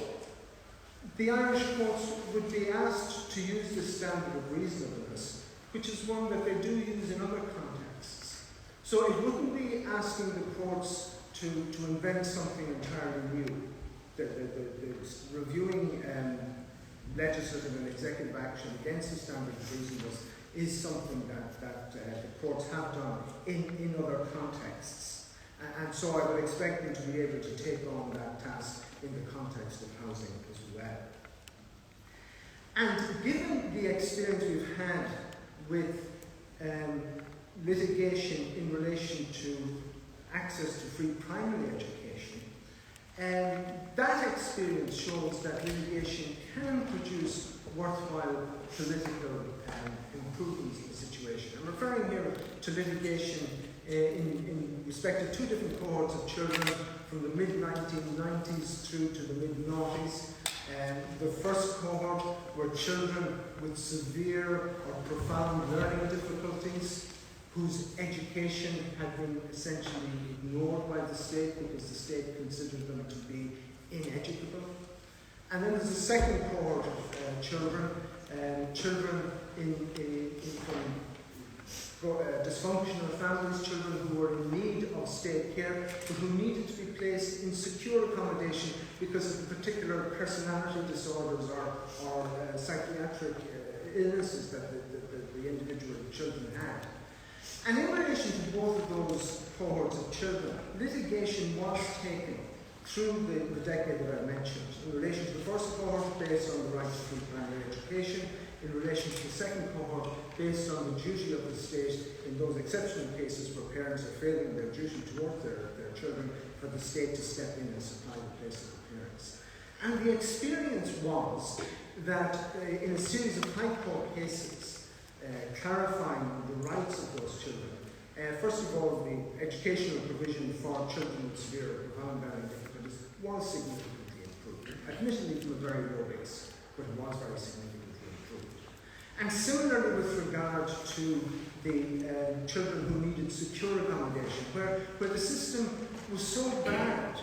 the Irish courts would be asked to use the standard of reasonableness, which is one that they do use in other contexts. So it wouldn't be asking the courts to invent something entirely new. The reviewing legislative and executive action against the standard of reasonableness is something that the courts have done in other contexts. And so I would expect them to be able to take on that task in the context of housing as well. And given the experience we've had with litigation in relation to access to free primary education, that experience shows that litigation can produce worthwhile political improvements in the situation. I'm referring here to litigation in respect of two different cohorts of children from the mid-1990s through to the mid-noughties. The first cohort were children with severe or profound learning difficulties whose education had been essentially ignored by the state because the state considered them to be ineducable. And then there's a second cohort of children from dysfunctional families, children who were in need of state care, but who needed to be placed in secure accommodation because of the particular personality disorders or psychiatric illnesses that the individual children had. And in relation to both of those cohorts of children, litigation was taken through the decade that I mentioned. In relation to the first cohort, based on the right to free primary education. In relation to the second cohort, based on the duty of the state in those exceptional cases where parents are failing their duty towards their children, for the state to step in and supply the place of the parents. And the experience was that in a series of High Court cases, clarifying the rights of those children, first of all, the educational provision for children with severe or profound learning difficulties was significantly improved, admittedly from a very low base, but it was very significantly improved. And similarly with regard to the children who needed secure accommodation, where the system was so bad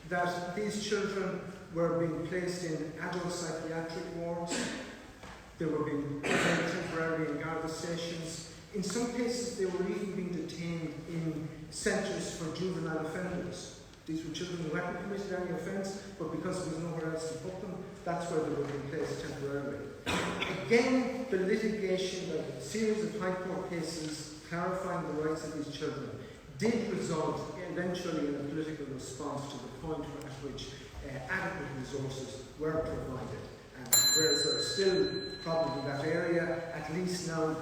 that these children were being placed in adult psychiatric wards, they were being held temporarily in Garda stations, In some cases, they were even being detained in centres for juvenile offenders. These were children who hadn't committed any offence, but because there was nowhere else to put them, that's where they were being placed temporarily. Again, the litigation, a series of High Court cases clarifying the rights of these children, did result eventually in a political response to the point at which adequate resources were provided. And whereas there are still problems in that area, at least now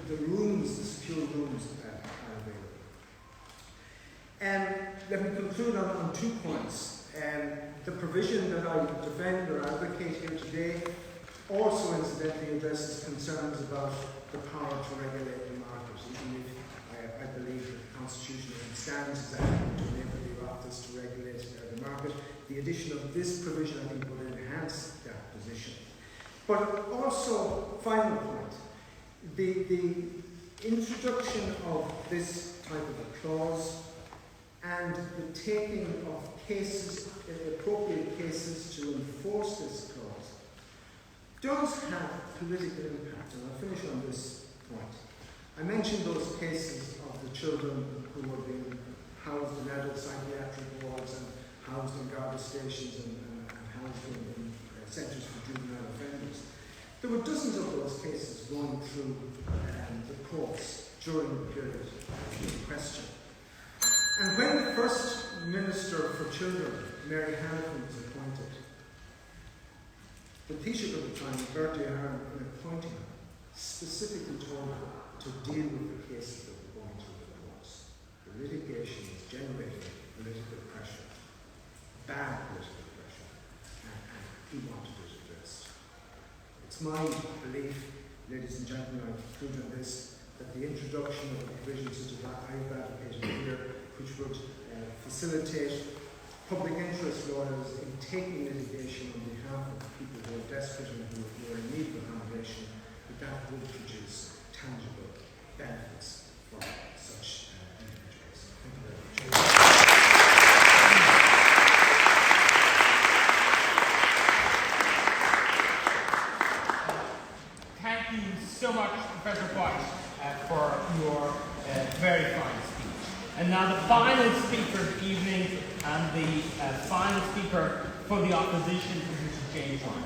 the rooms, the secure rooms, are available. Let me conclude on 2 points. The provision that I defend or advocate here today also incidentally addresses concerns about the power to regulate the market, even if I believe that the Constitution stands as adequate to enable the office to regulate the market. The addition of this provision, I think, will enhance that position. But also, final point, the introduction of this type of a clause and the taking of cases, appropriate cases to enforce this clause, does have political impact, and I'll finish on this point. I mentioned those cases of the children who were being housed in adult psychiatric wards and housed in garbage stations and housed in centres for juvenile offenders. There were dozens of those cases going through the courts during the period in question. And when the first Minister for Children, Mary Hannigan, was appointed, the Taoiseach at the time, Bertie Ahern, in appointing her, specifically told her to deal with the cases that were going through the courts. The litigation was generating political pressure, bad political pressure, and he wanted it addressed. It's my belief, ladies and gentlemen, I conclude on this, that the introduction of a provision such as I've advocated here, which would facilitate public interest lawyers in taking litigation on behalf of people who are desperate and who are in need of accommodation, that would produce tangible benefits for such individuals. Thank you very much. Thank you so much, Professor White, for your very fine speech. And now the final speaker of the evening and the final speaker for the opposition is Mr. James Ryan.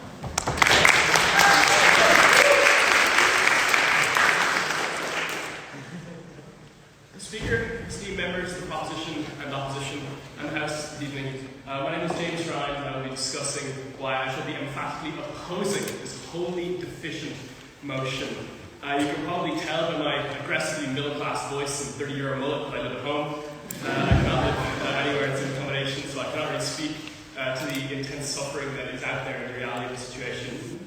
Speaker, esteemed members of the proposition and opposition and the House this evening, my name is James Ryan and I will be discussing why I shall be emphatically opposing this wholly deficient motion. You can probably tell by my aggressively middle-class voice and 30-year mullet that I live at home. I cannot live anywhere in some accommodation, so I cannot really speak to the intense suffering that is out there in the reality of the situation.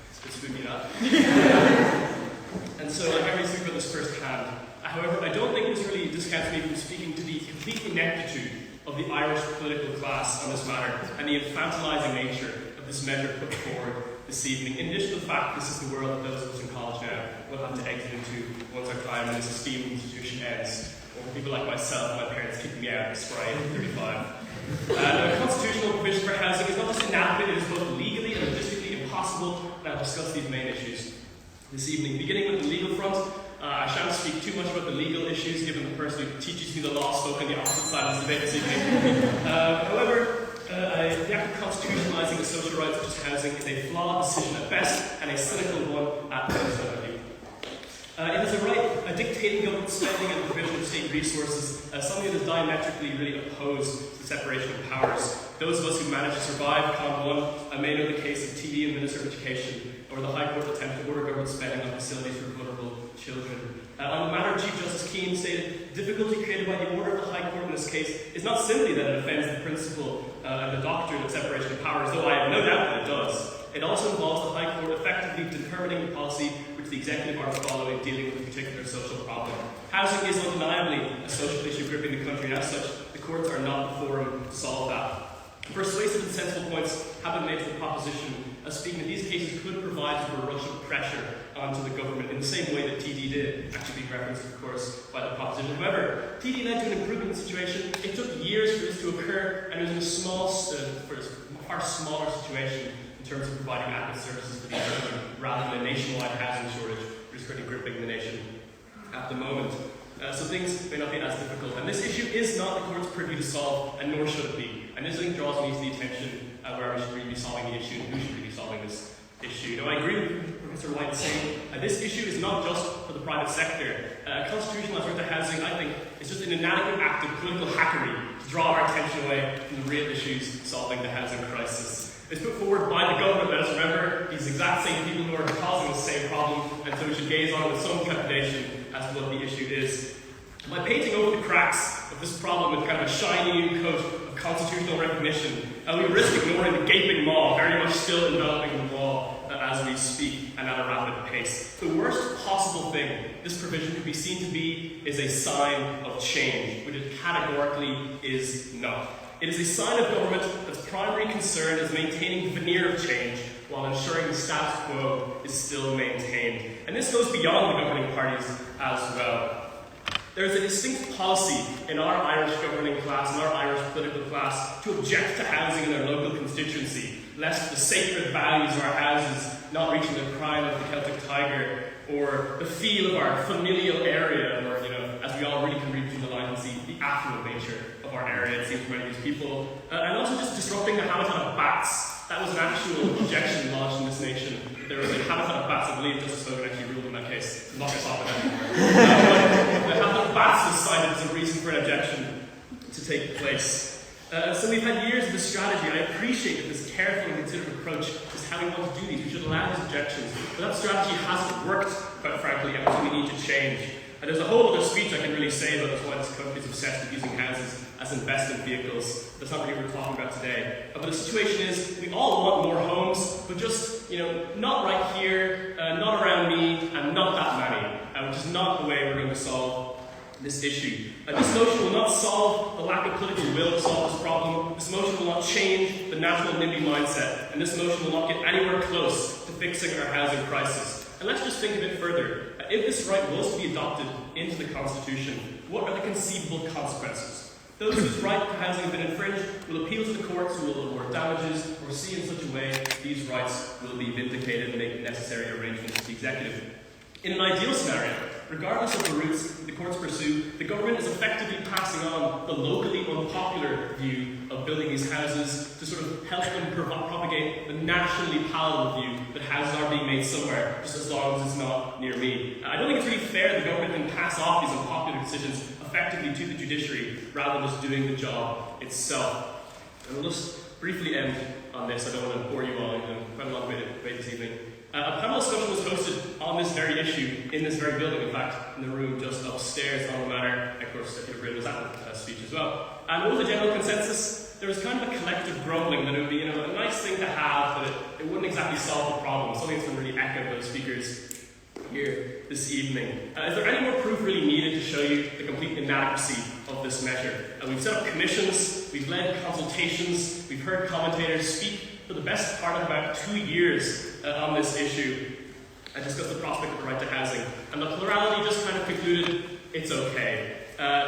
It's a bit spooky, that. And so I can't really speak about this firsthand. However, I don't think this really discounts me from speaking to the complete ineptitude of the Irish political class on this matter and the infantilizing nature of this measure put forward this evening. In addition to the fact this is the world that those of us in college now will have to exit into once our time in this esteemed institution ends, or for people like myself, my parents kicking me out of Spry at 35. The constitutional provision for housing is not just inadequate, it is both legally and logistically impossible, and I'll discuss these main issues this evening. Beginning with the legal front, I shan't speak too much about the legal issues, given the person who teaches me the law spoke on the opposite side of this debate this evening. However, the act of constitutionalising the social rights such as housing is a flawed decision at best and a cynical one at most, I believe. It is a right dictating government spending and the provision of state resources, something that is diametrically really opposed to the separation of powers. Those of us who managed to survive Con 1 may know the case of TD and Minister of Education, or the High Court attempt to order government spending on facilities for vulnerable children. On the matter, Chief Justice Keane stated, the difficulty created by the order of the High Court in this case is not simply that it offends the principle and the doctrine of separation of powers, though I have no doubt that it does. It also involves the High Court effectively determining the policy which the executive are to follow in dealing with a particular social problem. Housing is undeniably a social issue gripping the country, and as such, the courts are not the forum to solve that. Persuasive and sensible points have been made for the proposition of speaking that these cases could provide for a rush of pressure onto the government in the same way that TD did, actually being referenced, of course, by the proposition. However, TD led to an improvement in the situation. It took years for this to occur, and it was in a far smaller situation in terms of providing adequate services for these children, rather than a nationwide housing shortage which is currently gripping the nation. at the moment. So things may not be as difficult. And this issue is not the court's purview to solve, and nor should it be. And this, I think, draws me to the attention where we should really be solving the issue and who should really be solving this issue. Now, I agree with Professor White in saying this issue is not just for the private sector. Constitutionalised right to housing, I think, is just an inadequate act of political hackery to draw our attention away from the real issues solving the housing crisis. It's put forward by the government, let us remember, these exact same people who are causing the same problem, and so we should gaze on it with some trepidation as to what the issue is. By painting over the cracks of this problem with kind of a shiny new coat of constitutional recognition, we risk ignoring the gaping maw very much still enveloping the law as we speak and at a rapid pace. The worst possible thing this provision could be seen to be is a sign of change, which it categorically is not. It is a sign of government that's primary concern is maintaining the veneer of change while ensuring the status quo is still maintained. And this goes beyond the governing parties as well. There is a distinct policy in our Irish governing class, in our Irish political class, to object to housing in their local constituency, lest the sacred values of our houses not reaching the prime of the Celtic tiger, or the feel of our familial area, or, as we all really can read between the lines and see the affluent nature of our area, it seems to many of these people, and also just disrupting the habitat of bats. That was an actual objection lodged in this nation. There was a habitat of bats, I believe Justice Hogan actually ruled in that case. I'm not going to stop it anymore. The habitat of bats was cited as a reason for an objection to take place. So we've had years of this strategy. I appreciate that this careful and considered approach is how we want to do these. We should allow these objections. But that strategy hasn't worked, quite frankly, and so we need to change. And there's a whole other speech I can really say about why this country is obsessed with using houses as investment vehicles. That's not really what we're talking about today. But the situation is, we all want more homes, but just, not right here, not around me, and not that many, which is not the way we're going to solve this issue. This motion will not solve the lack of political will to solve this problem. This motion will not change the national NIMBY mindset, and this motion will not get anywhere close to fixing our housing crisis. And let's just think a bit further. If this right was to be adopted into the Constitution, what are the conceivable consequences? Those whose right to housing have been infringed will appeal to the courts who will award damages or see in such a way these rights will be vindicated and make necessary arrangements with the executive. In an ideal scenario, regardless of the routes the courts pursue, the government is effectively passing on the locally unpopular view of building these houses to sort of help them propagate the nationally palatable view that houses are being made somewhere, just as long as it's not near me. I don't think it's really fair the government can pass off these unpopular decisions effectively to the judiciary rather than just doing the job itself. And we'll just briefly end on this. I don't want to bore you all. Quite a long way this evening. A panel discussion was hosted on this very issue in this very building, in fact, in the room just upstairs on the manor. Of course, Peter Brill was at the speech as well. And what was the general consensus? There was kind of a collective grumbling that it would be, a nice thing to have, but it wouldn't exactly solve the problem. Something that's been really echoed by the speakers here this evening. Is there any more proof really needed to show you the complete inadequacy of this measure? We've set up commissions, we've led consultations, we've heard commentators speak for the best part of about 2 years on this issue. I discussed the prospect of the right to housing, and the plurality just kind of concluded, it's okay.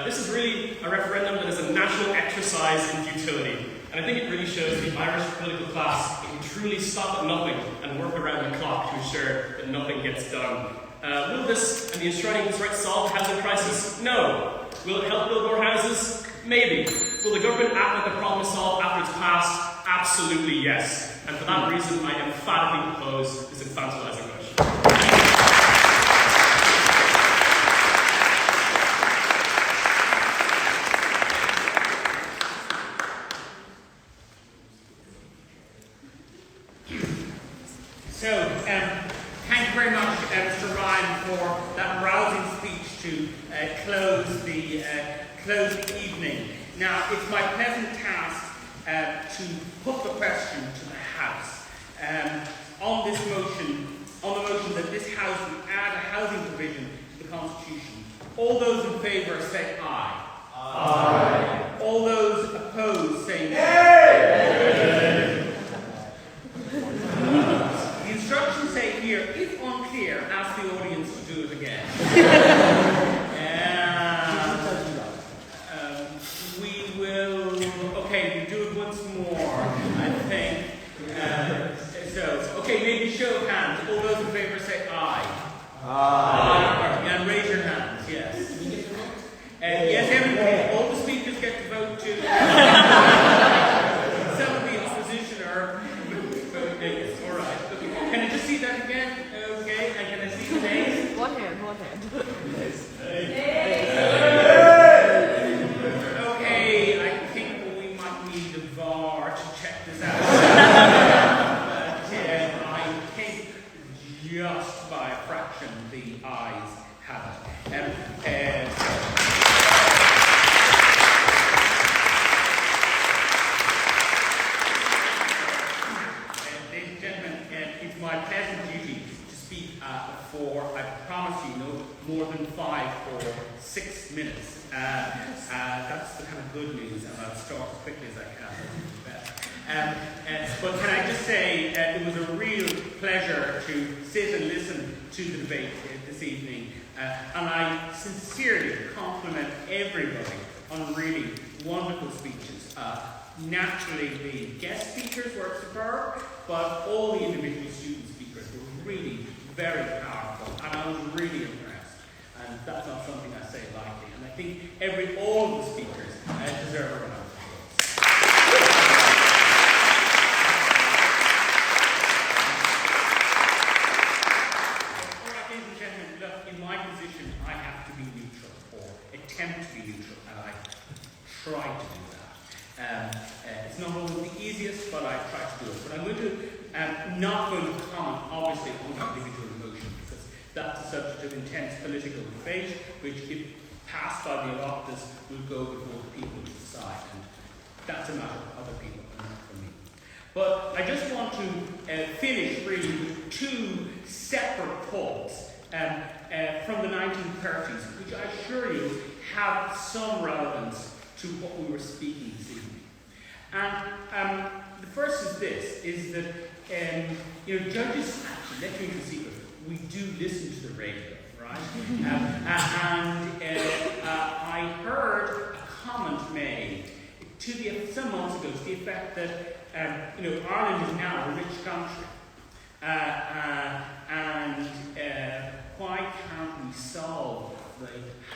This is really a referendum that is a national exercise in futility, and I think it really shows the Irish political class can truly stop at nothing and work around the clock to ensure that nothing gets done. Will this and the enshrining this right solve the housing crisis? No. Will it help build more houses? Maybe. Will the government act like the problem is solved after it's passed? Absolutely yes. And for that reason, I emphatically oppose this infantilizing motion. So, thank you very much, Mr. Ryan, for that rousing speech to close the evening. Now, it's my pleasant task to put the question to the House on the motion that this House would add a housing provision to the Constitution. All those in favour say aye. Aye. All those opposed say nay. The instructions say here, if unclear, ask the audience to do it again. We will, okay, we do it once more, I think. Okay, maybe show of hands. All those in favour say aye. Aye. And raise your hands. VAR to check this out. But I think just by a fraction the ayes have it. Ladies and gentlemen, it's my pleasant duty to speak for, I promise you, no more than 5 or 6 minutes. That's the kind of good news, and I'll start as quickly as I can. But can I just say, it was a real pleasure to sit and listen to the debate this evening, and I sincerely compliment everybody on really wonderful speeches. Naturally, the guest speakers were superb, but all the individual student speakers were really very powerful, and I was really impressed. And that's not something I say lightly. And I think all of the speakers deserve a round of applause. All right, ladies and gentlemen, look, in my position, I have to be neutral, or attempt to be neutral, and I try to do that. It's not always the easiest, but I try to do it. But I'm going to not going to comment, obviously, on individual emotion, because that's a subject of intense political debate, which, if passed by the electors, will go before the people to decide. And that's a matter of other people and not for me. But I just want to finish really with 2 separate thoughts from the 1930s, which I assure you have some relevance to what we were speaking this evening. And the first is this, is that judges, actually, let me into a secret, we do listen to the radio, right? I heard a comment made some months ago to the effect that Ireland is now a rich country, and why can't we solve the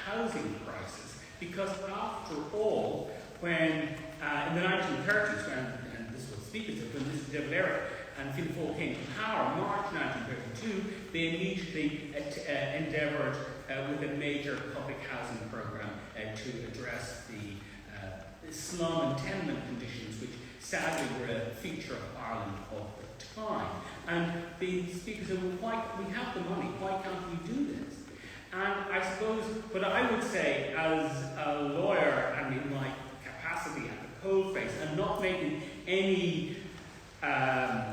housing crisis? Because after all, when in the 1930s, and this was speaking of when Mr. De Valera and Fianna Fáil came to power in March 1932, they immediately endeavoured with a major public housing programme to address the slum and tenement conditions, which sadly were a feature of Ireland of the time. And the speakers said, well, we have the money, why can't we do this? And I suppose, but I would say, as a lawyer and in my capacity at the coalface, and not making any of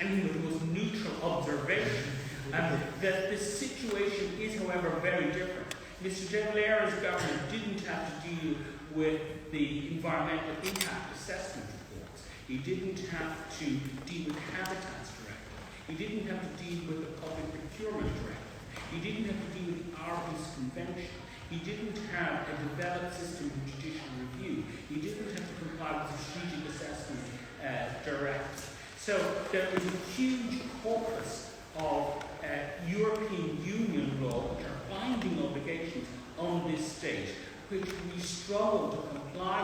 the most neutral observation, that the situation is, however, very different. Mr. De Valera's government didn't have to deal with the environmental impact assessment reports. He didn't have to deal with Habitats Directive. He didn't have to deal with the Public Procurement Directive. He didn't have to deal with the Aarhus Convention. He didn't have a developed system of judicial review. He didn't have to comply with the Strategic Assessment Directive. So there is a huge corpus of European Union law, which are binding obligations on this state, which we struggle to comply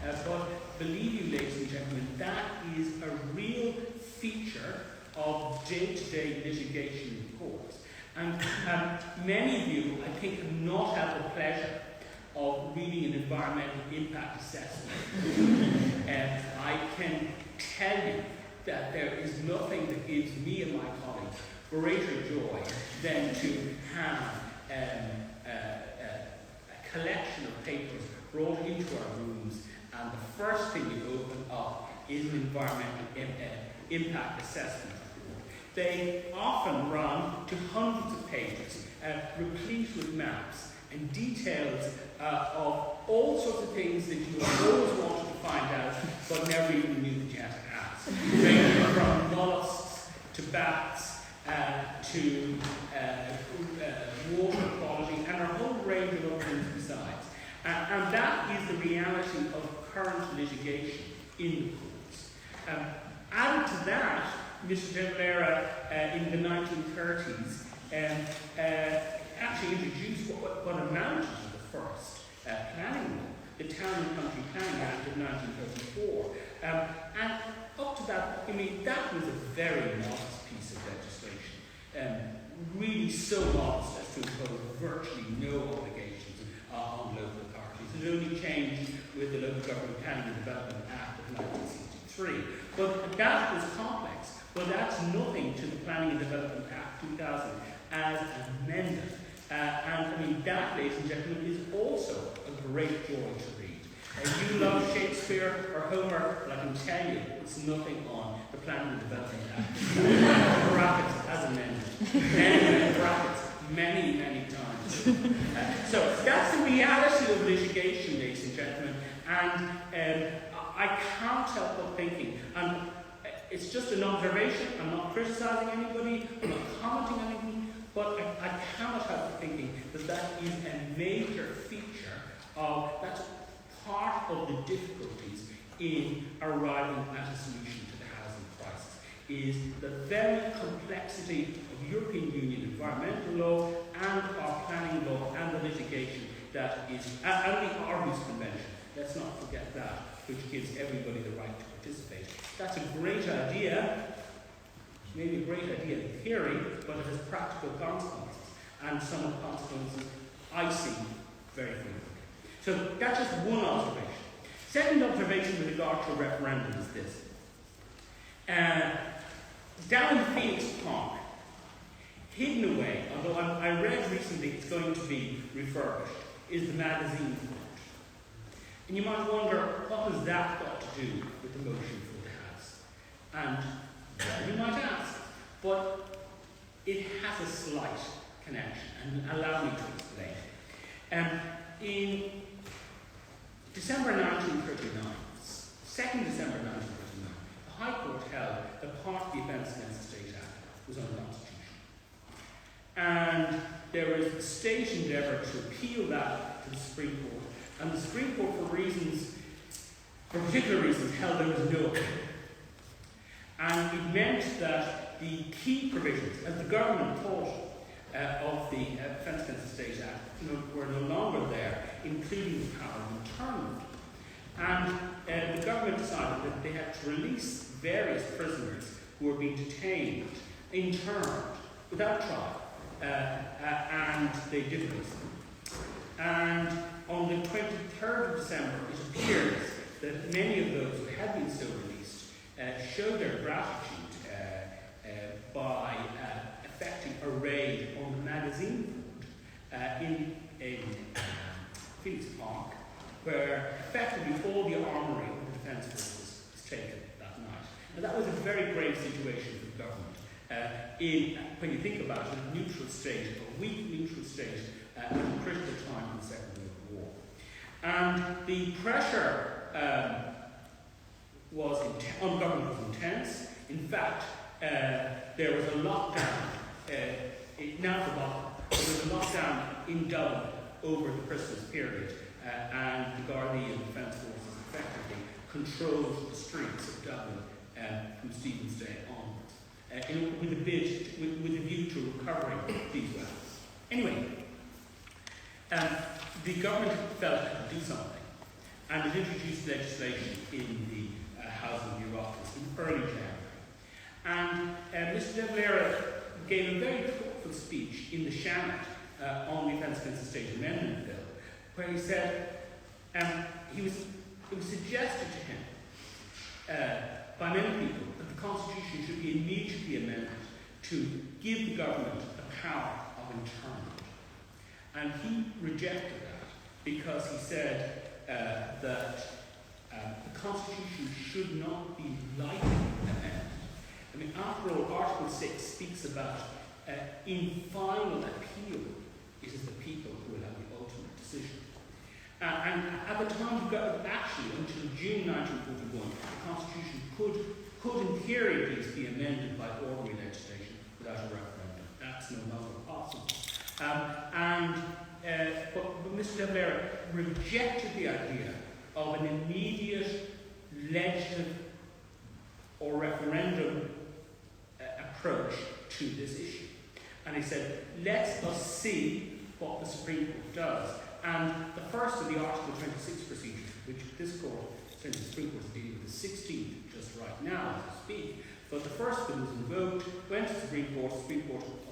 with. But believe you, ladies and gentlemen, that is a real feature of day-to-day litigation in courts. And many of you, I think, have not had the pleasure of reading an environmental impact assessment. I can tell you that there is nothing that gives me and my colleagues greater joy than to have a collection of papers brought into our rooms, and the first thing you open up is an environmental impact assessment report. They often run to hundreds of pages, replete with maps and details of all sorts of things that you have always wanted to find out, but never even knew that you had to ask. Ranging from mollusks to bats to water quality and a whole range of other things besides. And that is the reality of current litigation in the courts. Added to that, Mr. De Valera in the 1930s actually introduced what amounted to the first planning law, the Town and Country Planning Act of 1934. And up to that, that was a very modest piece of legislation. Really so modest as to impose virtually no obligations on local authorities. It only changed with the Local Government Planning and Development Act of 1963. But that was complex. But that's nothing to the Planning and Development Act 2000 as amended. And I mean, that, ladies and gentlemen, is also a great joy to read. If you love Shakespeare or Homer, well, I can tell you it's nothing on the Planning and Development Act. Brackets as amended. Brackets many times. So that's the reality of litigation, ladies and gentlemen. And I can't help but thinking, and it's just an observation, I'm not criticising anybody, I'm not commenting on anything, but I cannot help but thinking that that is a major feature of, that's part of the difficulties in arriving at a solution to the housing crisis, is the very complexity of European Union environmental law and our planning law and the litigation that is, and the Aarhus Convention, let's not forget that, which gives everybody the right to participate. That's a great idea, maybe a great idea in theory, but it has practical consequences, and some of the consequences I see very frequently. So that's just one observation. Second observation with regard to a referendum is this. Down in Phoenix Park, hidden away, although I read recently it's going to be refurbished, is the magazine fund. And you might wonder, what has that got to do with the motion for the House? And well, you might ask, but it has a slight connection, and allow me to explain. In December 1939, 2nd December 1939, the High Court held that part of the Offence Against the State Act was unconstitutional. And there was a state endeavour to appeal that to the Supreme Court, and the Supreme Court, for particular reasons, held there was no appeal. And it meant that the key provisions, as the government thought of the Offence Against the State Act, were no longer there, including the power of internment. And the government decided that they had to release various prisoners who were being detained, interned, without trial, and they did release them. And on the 23rd of December, it appears that many of those who had been so released showed their gratitude by effecting a raid on the magazine fund in Phoenix Park, where effectively all the armoury of the Defence Forces was taken that night. And that was a very grave situation for the government. When you think about it, a neutral state, a weak neutral state, at a critical time in the Second World War. And the pressure on government was intense. In fact, there was a lockdown, now forgotten, there was a lockdown in Dublin over the Christmas period, and the Gardaí and Defence Forces effectively controlled the streets of Dublin from Stephen's Day onwards, with a view to recovering these weapons. Anyway, the government felt it could do something, and it introduced legislation in the House of Bureaucracy in early January. And Mr. De Valera gave a very thoughtful speech in the Shannon on the Offence Against the State Amendment Bill, where he said it was suggested to him by many people that the Constitution should be immediately amended to give the government the power of internment. And he rejected that because he said that the Constitution should not be lightly amended. I mean, after all, Article 6 speaks about in final appeal, it is the people who will have the ultimate decision. And at the time, actually, until June 1941, the Constitution could in theory at least be amended by ordinary legislation without a referendum. That's no longer possible. But Mr. De Valera rejected the idea of an immediate legislative or referendum approach to this issue. And he said, let us see what the Supreme Court does. And the first of the Article 26 procedures, which this court, since the Supreme Court is dealing with the 16th just right now as we speak, but the first one was invoked, went to the Supreme Court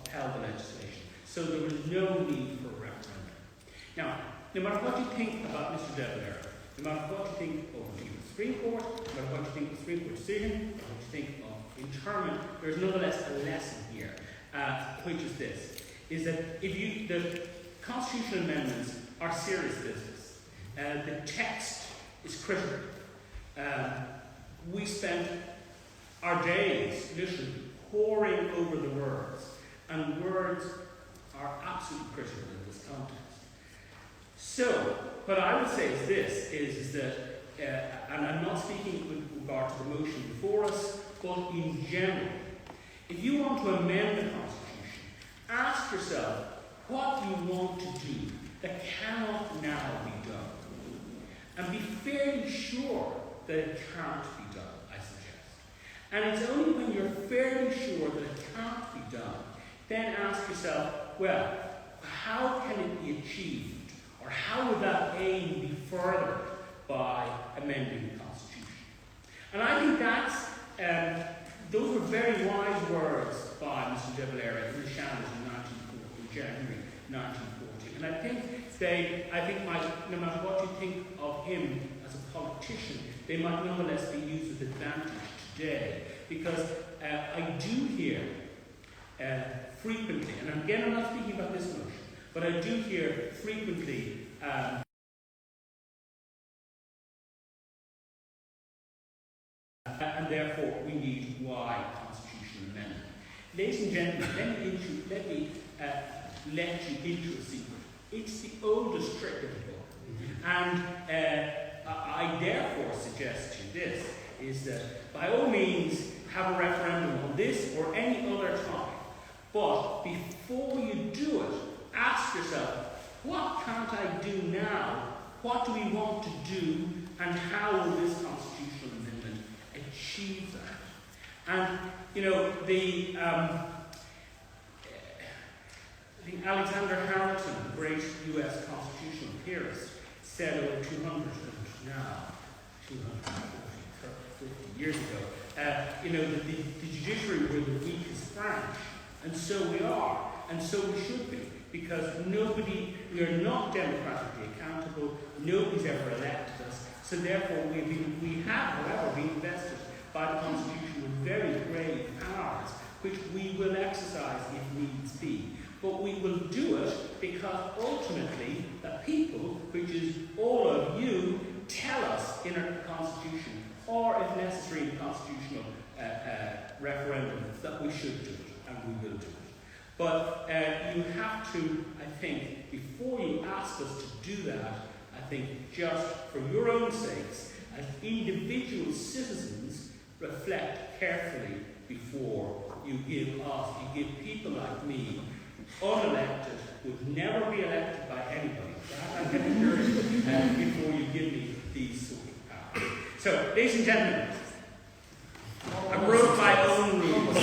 upheld the legislation. So there was no need for a referendum. Now, no matter what you think about Mr. De Valera, No matter what you think of the Supreme Court, no matter what you think of the Supreme Court decision, or what you think of internment, there's nonetheless a lesson here, which is this, is that the constitutional amendments are serious business. The text is critical. We spent our days literally poring over the words, and words are absolutely critical in this context. So, what I would say is this, is that, and I'm not speaking with regard to the motion before us, but in general, if you want to amend the Constitution, ask yourself what you want to do that cannot now be done. And be fairly sure that it can't be done, I suggest. And it's only when you're fairly sure that it can't be done, then ask yourself, well, how can it be achieved? Or how would that aim be furthered by amending the Constitution? And I think that's, those were very wise words by Mr. De Valera in the Shambles in January 1940. And I think no matter what you think of him as a politician, they might nonetheless be used with advantage today. Because I do hear frequently, and again I'm not speaking about this motion, but I do hear frequently and therefore we need why constitutional amendment. Ladies and gentlemen, let me let you into a secret. It's the oldest trick of the book. And I therefore suggest to you this, is that by all means have a referendum on this or any other topic. But before you do it, ask yourself, what can't I do now? What do we want to do? And how will this constitutional amendment achieve that? And, you know, I think Alexander Hamilton, the great US constitutional theorist, said over 50 years ago, you know, that the judiciary were the weakest branch. And so we are, and so we should be, because we are not democratically accountable, nobody's ever elected us, so therefore we have, however, been invested by the Constitution with very grave powers, which we will exercise if needs be. But we will do it because ultimately the people, which is all of you, tell us in a constitution, or if necessary in constitutional referendum, that we should do it. And we will do it. But you have to, I think, before you ask us to do that, I think just for your own sakes, as individual citizens, reflect carefully before you give people like me, unelected, would never be elected by anybody. That I can assure you before you give me these sort of powers. So, ladies and gentlemen, I broke my own rules.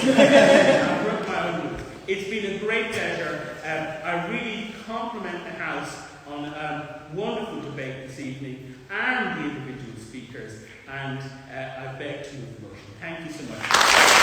It's been a great pleasure. I really compliment the House on a wonderful debate this evening and the individual speakers, and I beg to move the motion. Thank you so much.